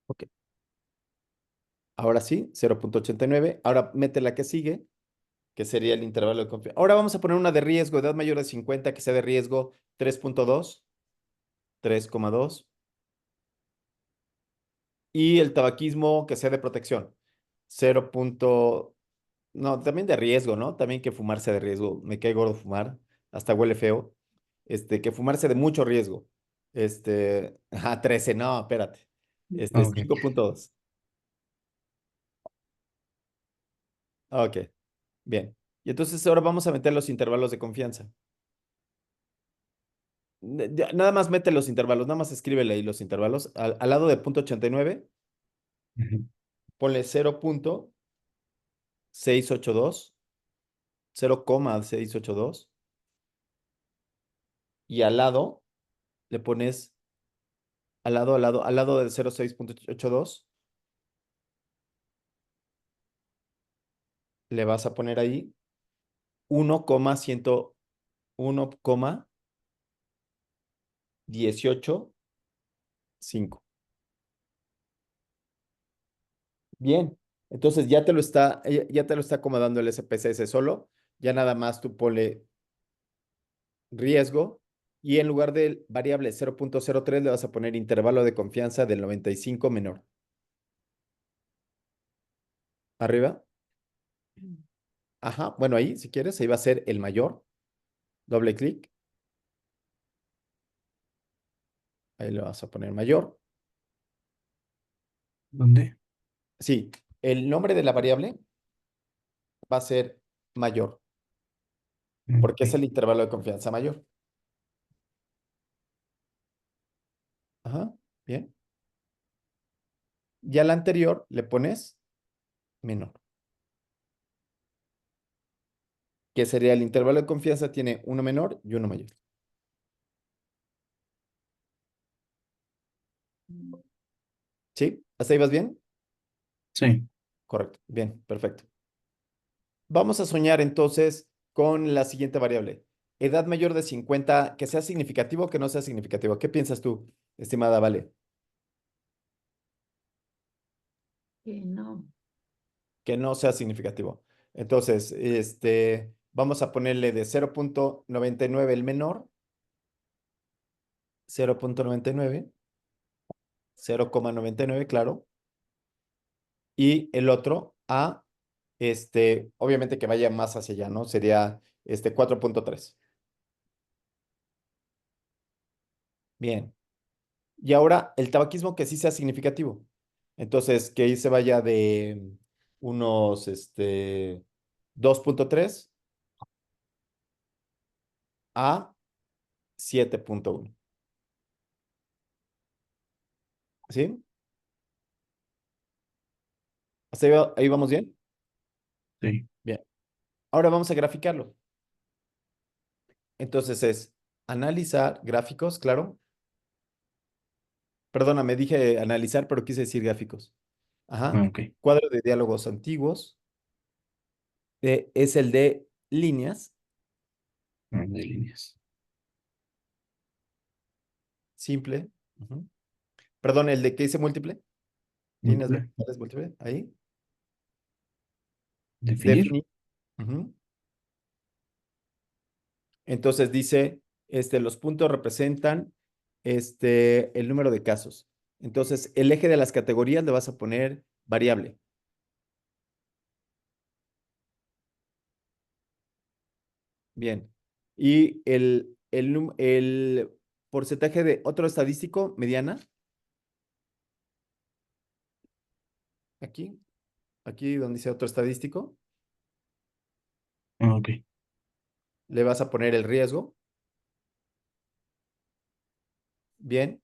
Ok. Ahora sí, 0.89. Ahora mete la que sigue, que sería el intervalo de confianza. Ahora vamos a poner una de riesgo, edad mayor de 50, que sea de riesgo 3.2, 3,2. Y el tabaquismo que sea de protección, 0. No, también de riesgo, ¿no? También que fumar sea de riesgo. Me cae gordo fumar, hasta huele feo. Que fumarse de mucho riesgo. 13, no, espérate. Ok. 5.2. Ok, bien. Y entonces ahora vamos a meter los intervalos de confianza. Nada más mete los intervalos, nada más escríbele ahí los intervalos. Al lado de .89, Ujú. ponle 0.682, 0,682. Y al lado le pones, al lado del 0,682, le vas a poner ahí 1,118,5. Bien, entonces ya te lo está acomodando el SPSS solo. Ya nada más tú ponle riesgo y en lugar del variable 0.03 le vas a poner intervalo de confianza del 95 menor. Arriba. Ajá, bueno, ahí, si quieres, ahí va a ser el mayor. Doble clic. Ahí le vas a poner mayor. ¿Dónde? Sí, el nombre de la variable va a ser mayor, porque es Ok. el intervalo de confianza mayor. Ajá, bien. Y al anterior le pones menor, que sería el intervalo de confianza tiene uno menor y uno mayor. ¿Sí? ¿Hasta ahí vas bien? Sí. Correcto. Bien, perfecto. Vamos a soñar entonces con la siguiente variable. Edad mayor de 50, que sea significativo o que no sea significativo. ¿Qué piensas tú, estimada Vale? Que no. Que no sea significativo. Entonces, vamos a ponerle de 0.99 el menor, 0.99, 0,99, claro, y el otro a, obviamente que vaya más hacia allá, ¿no? Sería 4.3. Bien. Y ahora el tabaquismo que sí sea significativo. Entonces, que ahí se vaya de unos 2.3 a 7.1. ¿Sí? ¿Hasta ahí vamos bien? Sí. Bien. Ahora vamos a graficarlo. Entonces es analizar gráficos, claro. Perdóname, dije analizar, pero quise decir gráficos. Ajá. Ok. Cuadro de diálogos antiguos. Es el de líneas, De líneas. simple. Ujú. Perdón, el de que dice múltiple. Líneas Múltiple. verticales múltiple. Ahí. Definir. Definir. Ujú. Entonces dice, los puntos representan el número de casos. Entonces, el eje de las categorías le vas a poner variable. Bien. Y el porcentaje de otro estadístico, mediana, aquí donde dice otro estadístico, Ok. le vas a poner el riesgo. Bien.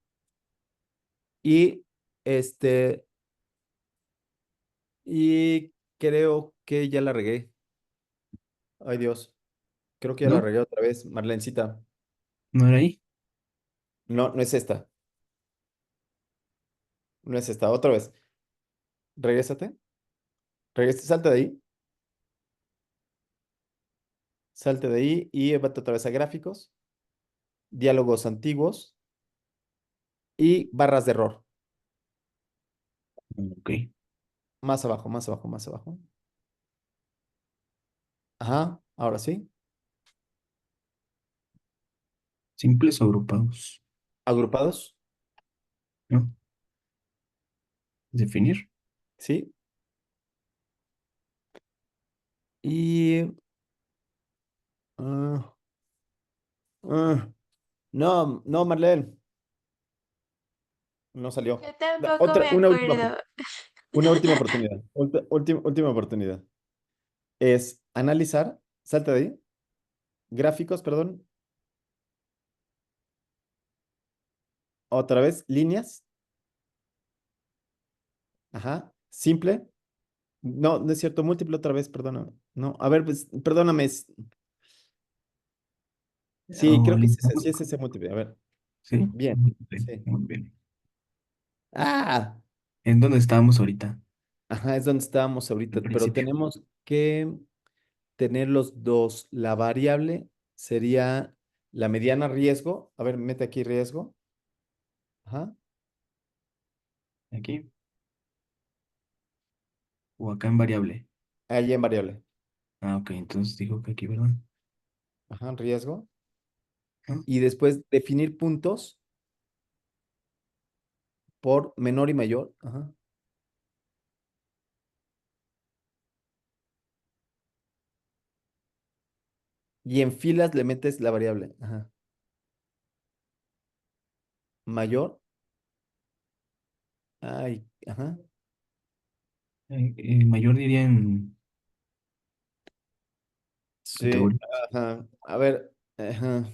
Y Este, y creo que ya la regué. Ay, Dios. Creo que ya la ¿No? regué otra vez, Marlencita. ¿No era ahí? No, no es esta. No es esta. Otra vez. Regrésate. Regresa, salte de ahí. Salte de ahí y vete otra vez a gráficos, diálogos antiguos y barras de error. Ok. Más abajo, más abajo, más abajo. Ajá, ahora sí. Simples o agrupados. Agrupados, ¿No? Definir. sí. Y... ah, no, no, Marlene, no salió. Yo tampoco me Una última, acuerdo. una última oportunidad. Última oportunidad. Es analizar, salta de ahí, gráficos, perdón, otra vez, líneas, ajá, simple, no, no es cierto, múltiple otra vez, perdóname, no, a ver, pues, perdóname, sí, O creo que el- sí es ese múltiple, a ver, Sí. bien, Muy bien. sí, Muy bien. ah, ¿En dónde estábamos ahorita? ajá, es donde estábamos ahorita, Al pero principio. tenemos que tener los dos, la variable sería la mediana riesgo, a ver, mete aquí riesgo, ajá, Aquí. O acá en variable. ahí en variable, Ah, ok. Entonces dijo que aquí, ¿verdad? ajá, riesgo. ¿No? Y después definir puntos por menor y mayor. Ajá. Y en filas le metes la variable. Ajá. Mayor. Ay, ajá. Mayor diría en Sí, categoría. ajá. A ver, ajá.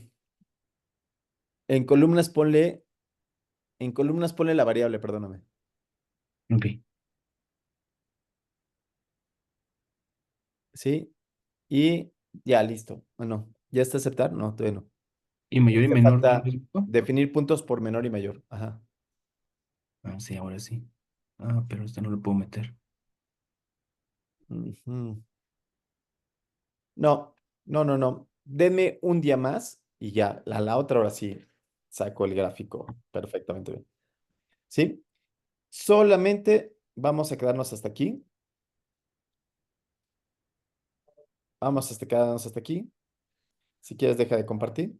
En columnas ponle, en columnas ponle la variable, perdóname. Ok. ¿Sí? Y ya, listo. Bueno, ¿ya está aceptar? No, todavía no. ¿Y mayor y Te menor no falta los busco? definir puntos por menor y mayor. Ajá. Ah, sí, ahora sí. Ah, pero este no lo puedo meter. Ujú. No, no, no, no. Denme un día más y ya, la otra hora sí saco el gráfico perfectamente bien. ¿Sí? Solamente vamos a quedarnos hasta aquí. Vamos a quedarnos hasta aquí. Si quieres, deja de compartir.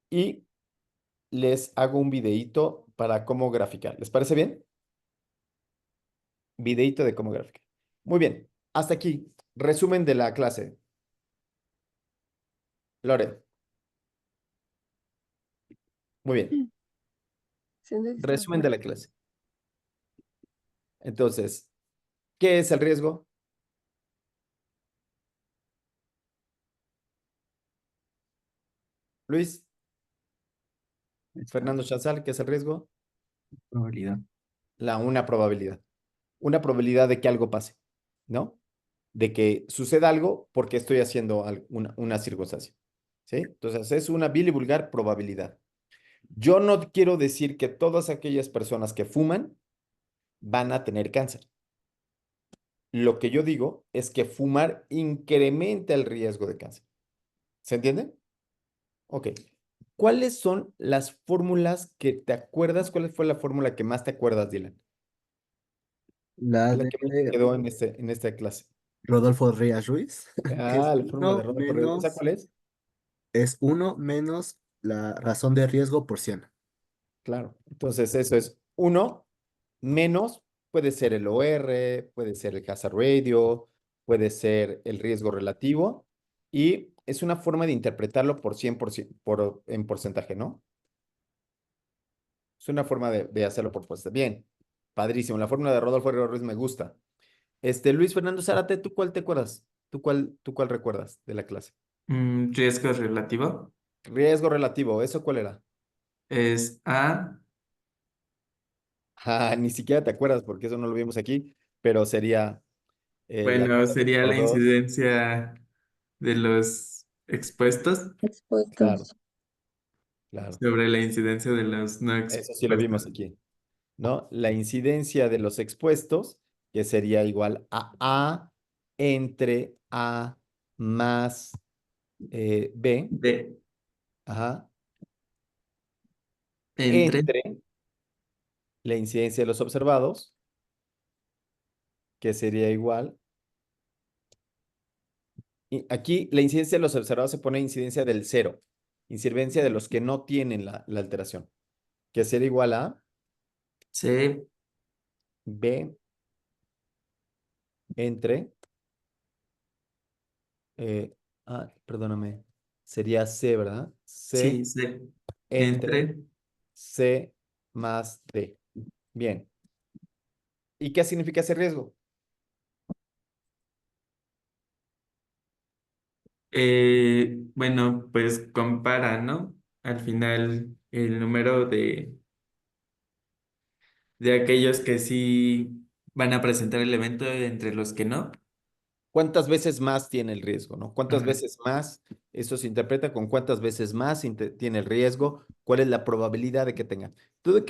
Y les hago un videíto para cómo graficar. ¿Les parece bien? Videíto de cómo graficar. Muy bien. Hasta aquí. Resumen de la clase. Lore. Muy bien. Siento que está Resumen de la fuerte. clase. Entonces, ¿qué es el riesgo? Luis, Fernando Chazal, ¿qué es el riesgo? Probabilidad. Una probabilidad. Una probabilidad de que algo pase, ¿no? De que suceda algo porque estoy haciendo una circunstancia, ¿sí? Entonces, es una vil y vulgar probabilidad. Yo no quiero decir que todas aquellas personas que fuman van a tener cáncer. Lo que yo digo es que fumar incrementa el riesgo de cáncer. ¿Se entiende? Ok. ¿Cuáles son las fórmulas que te acuerdas? ¿Cuál fue la fórmula que más te acuerdas, Dylan? La La de que más te quedó en esta clase. Rodolfo Rías Ruiz, que es Ah, la fórmula de Rodolfo Reyes. ¿Esa cuál es? es 1 menos la razón de riesgo por 100. Claro. Entonces, eso es 1 menos, puede ser el OR, puede ser el hazard radio, puede ser el riesgo relativo, y es una forma de interpretarlo por 100%, en porcentaje, ¿no? Es una forma de hacerlo por porcentaje. Bien, padrísimo. La fórmula de Rodolfo Herrera Ruiz me gusta. Luis Fernando Zárate, ¿tú cuál te acuerdas? ¿Tú cuál recuerdas de la clase? Riesgo relativo. Riesgo relativo, ¿eso cuál era? es A. Ni siquiera te acuerdas porque eso no lo vimos aquí, pero sería la Bueno, carga sería por la dos. incidencia de los expuestos Claro, Expuestos. claro. sobre la incidencia de los no Eso sí lo vimos expuestos. aquí, ¿no? La incidencia de los expuestos, que sería igual a A entre A más B, De ajá, entre. entre la incidencia de los observados, que sería igual. Y aquí la incidencia de los observados se pone incidencia del cero, incidencia de los que no tienen la alteración, que sería igual a C. B entre, perdóname, sería C, ¿verdad? C Sí, C. entre Entre. C más D. Bien. ¿Y qué significa ese riesgo? Bueno, pues compara, ¿no? Al final, el número de aquellos que sí van a presentar el evento entre los que no. ¿Cuántas veces más tiene el riesgo, no? ¿Cuántas Ajá. veces más? Eso se interpreta con cuántas veces más tiene el riesgo, cuál es la probabilidad de que tenga. ¿Tú de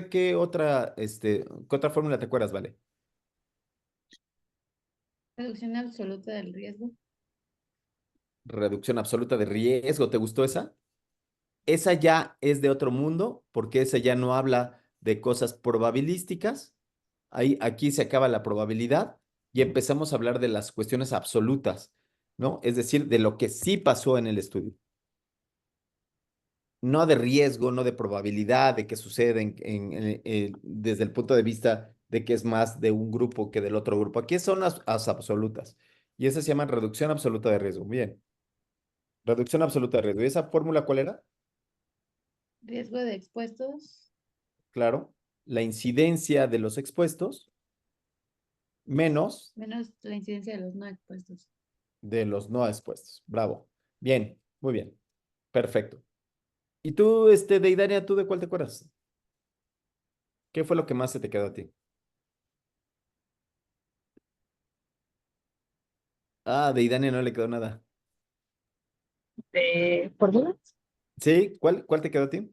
qué otra, qué otra fórmula te acuerdas, vale? Reducción absoluta del riesgo. Reducción absoluta de riesgo, ¿te gustó esa? Esa ya es de otro mundo, porque esa ya no habla de cosas probabilísticas. Aquí se acaba la probabilidad y empezamos a hablar de las cuestiones absolutas, ¿no? Es decir, de lo que sí pasó en el estudio. No de riesgo, no de probabilidad de que suceda desde el punto de vista de que es más de un grupo que del otro grupo. Aquí son las absolutas. Y esas se llaman reducción absoluta de riesgo. Bien, reducción absoluta de riesgo. ¿Y esa fórmula cuál era? Riesgo de expuestos Claro, la incidencia de los expuestos menos menos la incidencia de los no expuestos. de los no expuestos. Bravo. Bien, muy bien. Perfecto. ¿Y tú, Deidania, tú de cuál te acuerdas? ¿Qué fue lo que más se te quedó a ti? Deidania no le quedó nada. ¿Fórmulas? ¿Sí? ¿Cuál te quedó a ti?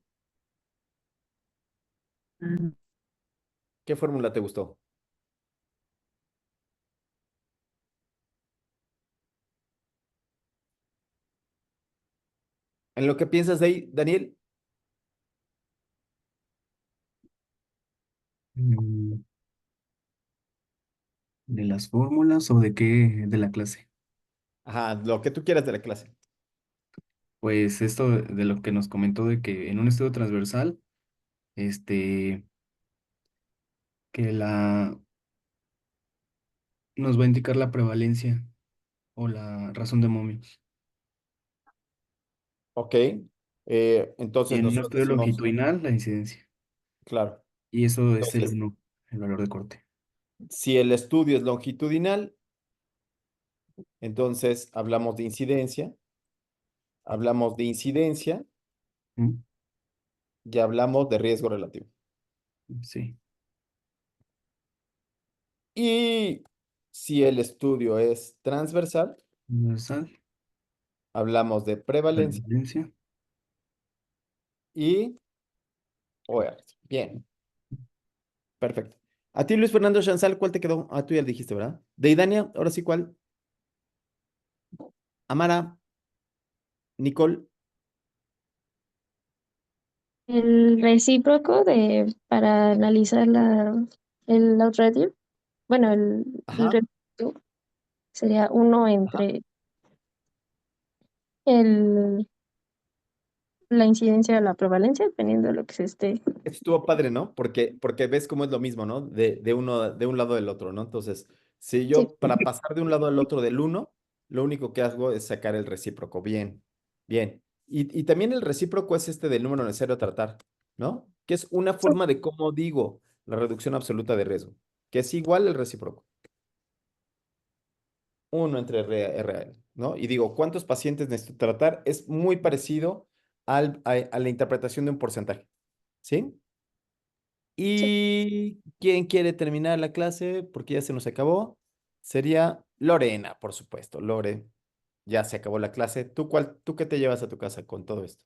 Mm, ¿Qué fórmula te gustó? ¿En lo que piensas de ahí, Daniel? Mm, ¿De las fórmulas o de qué de la clase? Ajá, lo que tú quieras de la clase. Pues esto de lo que nos comentó de que en un estudio transversal, este, que nos va a indicar la prevalencia o la razón de momios. Ok. Y Entonces en un nosotros estudio decimos, longitudinal, la incidencia. claro. Y eso es el Entonces, 1, el valor de corte. si el estudio es longitudinal, entonces hablamos de incidencia ¿Mm? y hablamos de riesgo relativo. Sí, Y si el estudio es transversal, universal, hablamos de prevalencia prevalencia. y OR. Bien, perfecto. A ti, Luis Fernando Chanzal, ¿cuál te quedó? Tú ya lo dijiste, ¿verdad? Deidania, ahora sí, ¿cuál? Amara, Nicole. El recíproco para analizar el outradio, bueno, el Ajá, resultado sería uno ajá. entre el, la incidencia de la prevalencia, dependiendo de lo que se esté. Estuvo padre, ¿no? Porque ves cómo es lo mismo, ¿no? De un lado del otro, ¿no? Entonces, si Sí, yo para pasar de un lado al otro del uno, lo único que hago es sacar el recíproco. Bien, bien. Y también el recíproco es del número necesario a tratar, ¿no? Que es una sí, forma de cómo digo la reducción absoluta de riesgo, que es igual el recíproco. Uno entre RL, ¿no? Y digo, ¿cuántos pacientes necesito tratar? Es muy parecido a la interpretación de un porcentaje. ¿Sí? Sí. ¿Y quién quiere terminar la clase? Porque ya se nos acabó. Sería Lorena, por supuesto. Lore, ya se acabó la clase. ¿Tú qué te llevas a tu casa con todo esto?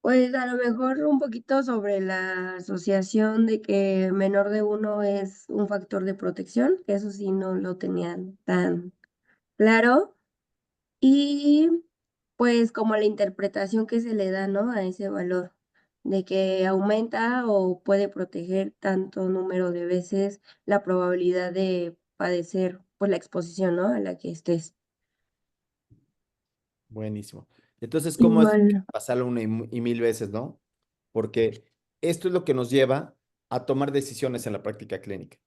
Pues a lo mejor un poquito sobre la asociación de que menor de uno es un factor de protección, que eso sí no lo tenían tan claro. Y pues como la interpretación que se le da, ¿no? A ese valor, de que aumenta o puede proteger tanto número de veces la probabilidad de padecer, pues la exposición, ¿no? A la que estés. Buenísimo. Entonces, ¿cómo es Igual. pasarlo una y mil veces, no? Porque esto es lo que nos lleva a tomar decisiones en la práctica clínica.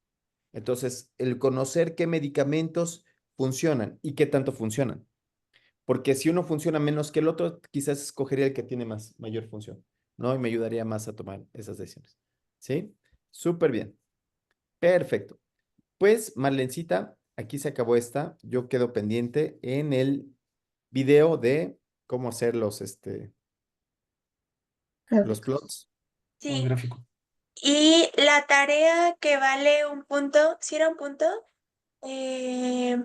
Entonces, el conocer qué medicamentos funcionan y qué tanto funcionan. Porque si uno funciona menos que el otro, quizás escogería el que tiene mayor función, ¿no? Y me ayudaría más a tomar esas decisiones. ¿Sí? Súper bien. Perfecto. Pues, Marlencita, aquí se acabó esta. Yo quedo pendiente en el video de cómo hacer los plots. O el Sí. gráfico. Y la tarea que vale un punto, ¿sí era un punto? Eh,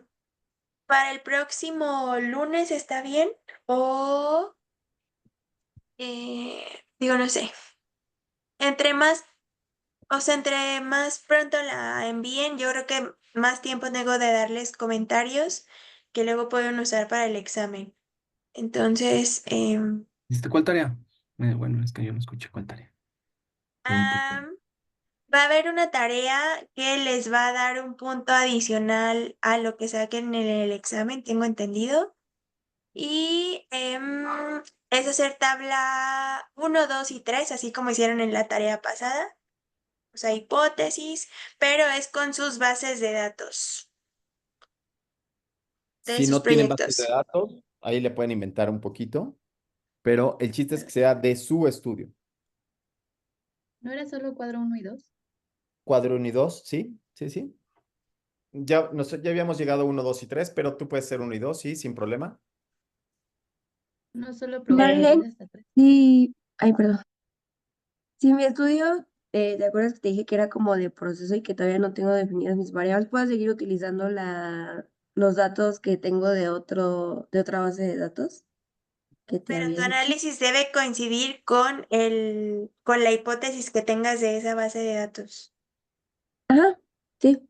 para el próximo lunes está bien. O, digo, no sé. Entre más, o sea, entre más pronto la envíen, yo creo que más tiempo tengo de darles comentarios que luego pueden usar para el examen. Entonces, ¿Cuál tarea? Bueno, es que yo no escuché cuál tarea. va a haber una tarea que les va a dar un punto adicional a lo que saquen en el examen, tengo entendido. Y es hacer tabla 1, 2 y 3, así como hicieron en la tarea pasada. O sea, hipótesis, pero es con sus bases de datos de Si sus no tienen bases de proyectos. datos, ahí le pueden inventar un poquito, pero el chiste es que sea de su estudio. ¿No era solo cuadro 1 y 2? Cuadro 1 y 2, ¿sí? Sí, sí. Ya habíamos llegado a 1, 2 y 3, pero tú puedes ser 1 y 2, sí, sin problema. No solo Marlene, probabilidad hasta 3. sí, ay, perdón. Si mi estudio, ¿te acuerdas que te dije que era como de proceso y que todavía no tengo definidas mis variables? Puedo seguir utilizando los datos que tengo de otra base de datos que te Pero tu había dicho. análisis debe coincidir con la hipótesis que tengas de esa base de datos. Ajá, sí.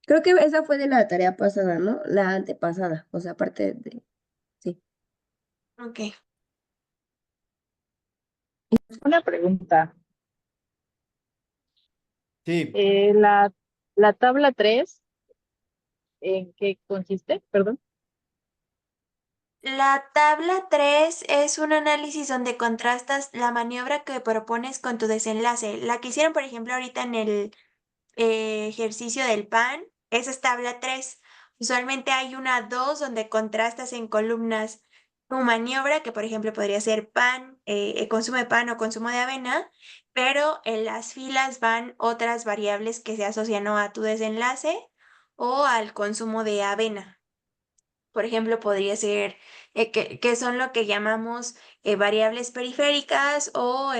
Creo que esa fue de la tarea pasada, ¿no? La antepasada, o sea, aparte de, sí. Ok. Una pregunta. Sí, La tabla 3, ¿en qué consiste? Perdón. La tabla 3 es un análisis donde contrastas la maniobra que propones con tu desenlace. La que hicieron, por ejemplo, ahorita en el ejercicio del pan, esa es tabla 3. Usualmente hay una 2 donde contrastas en columnas tu maniobra, que por ejemplo podría ser pan, consumo de pan o consumo de avena, pero en las filas van otras variables que se asocian o a tu desenlace o al consumo de avena. Por ejemplo, podría ser que son lo que llamamos variables periféricas o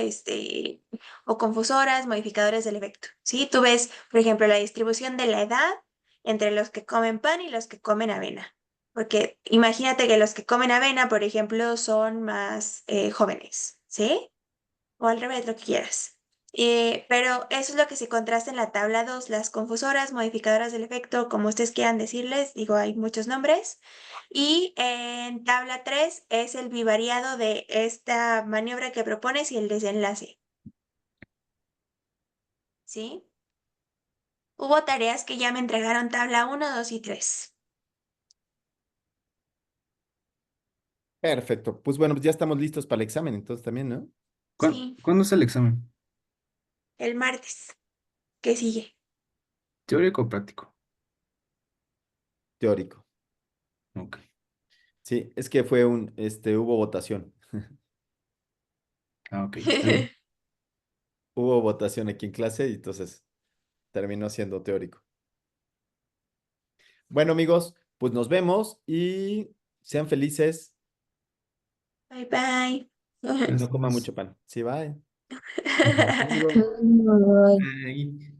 confusoras, modificadores del efecto. ¿Sí? Tú ves, por ejemplo, la distribución de la edad entre los que comen pan y los que comen avena. Porque imagínate que los que comen avena, por ejemplo, son más jóvenes, ¿sí? O al revés, lo que quieras. Pero eso es lo que se contrasta en la tabla 2, las confusoras, modificadoras del efecto, como ustedes quieran decirles, digo, hay muchos nombres. Y en tabla 3 es el bivariado de esta maniobra que propones y el desenlace. ¿Sí? Hubo tareas que ya me entregaron tabla 1, 2 y 3. perfecto. Pues bueno, pues ya estamos listos para el examen, entonces también, ¿no? Sí, ¿Cuándo es el examen? el martes. ¿Qué sigue? ¿Teórico o práctico? Teórico. Ok. Sí, es que hubo votación. Ah, ok, está bien. Hubo votación aquí en clase y entonces terminó siendo teórico. Bueno, amigos, pues nos vemos y Sean felices. Bye bye. No coma mucho pan. Sí, bye. Hasta luego. Ay. Ay.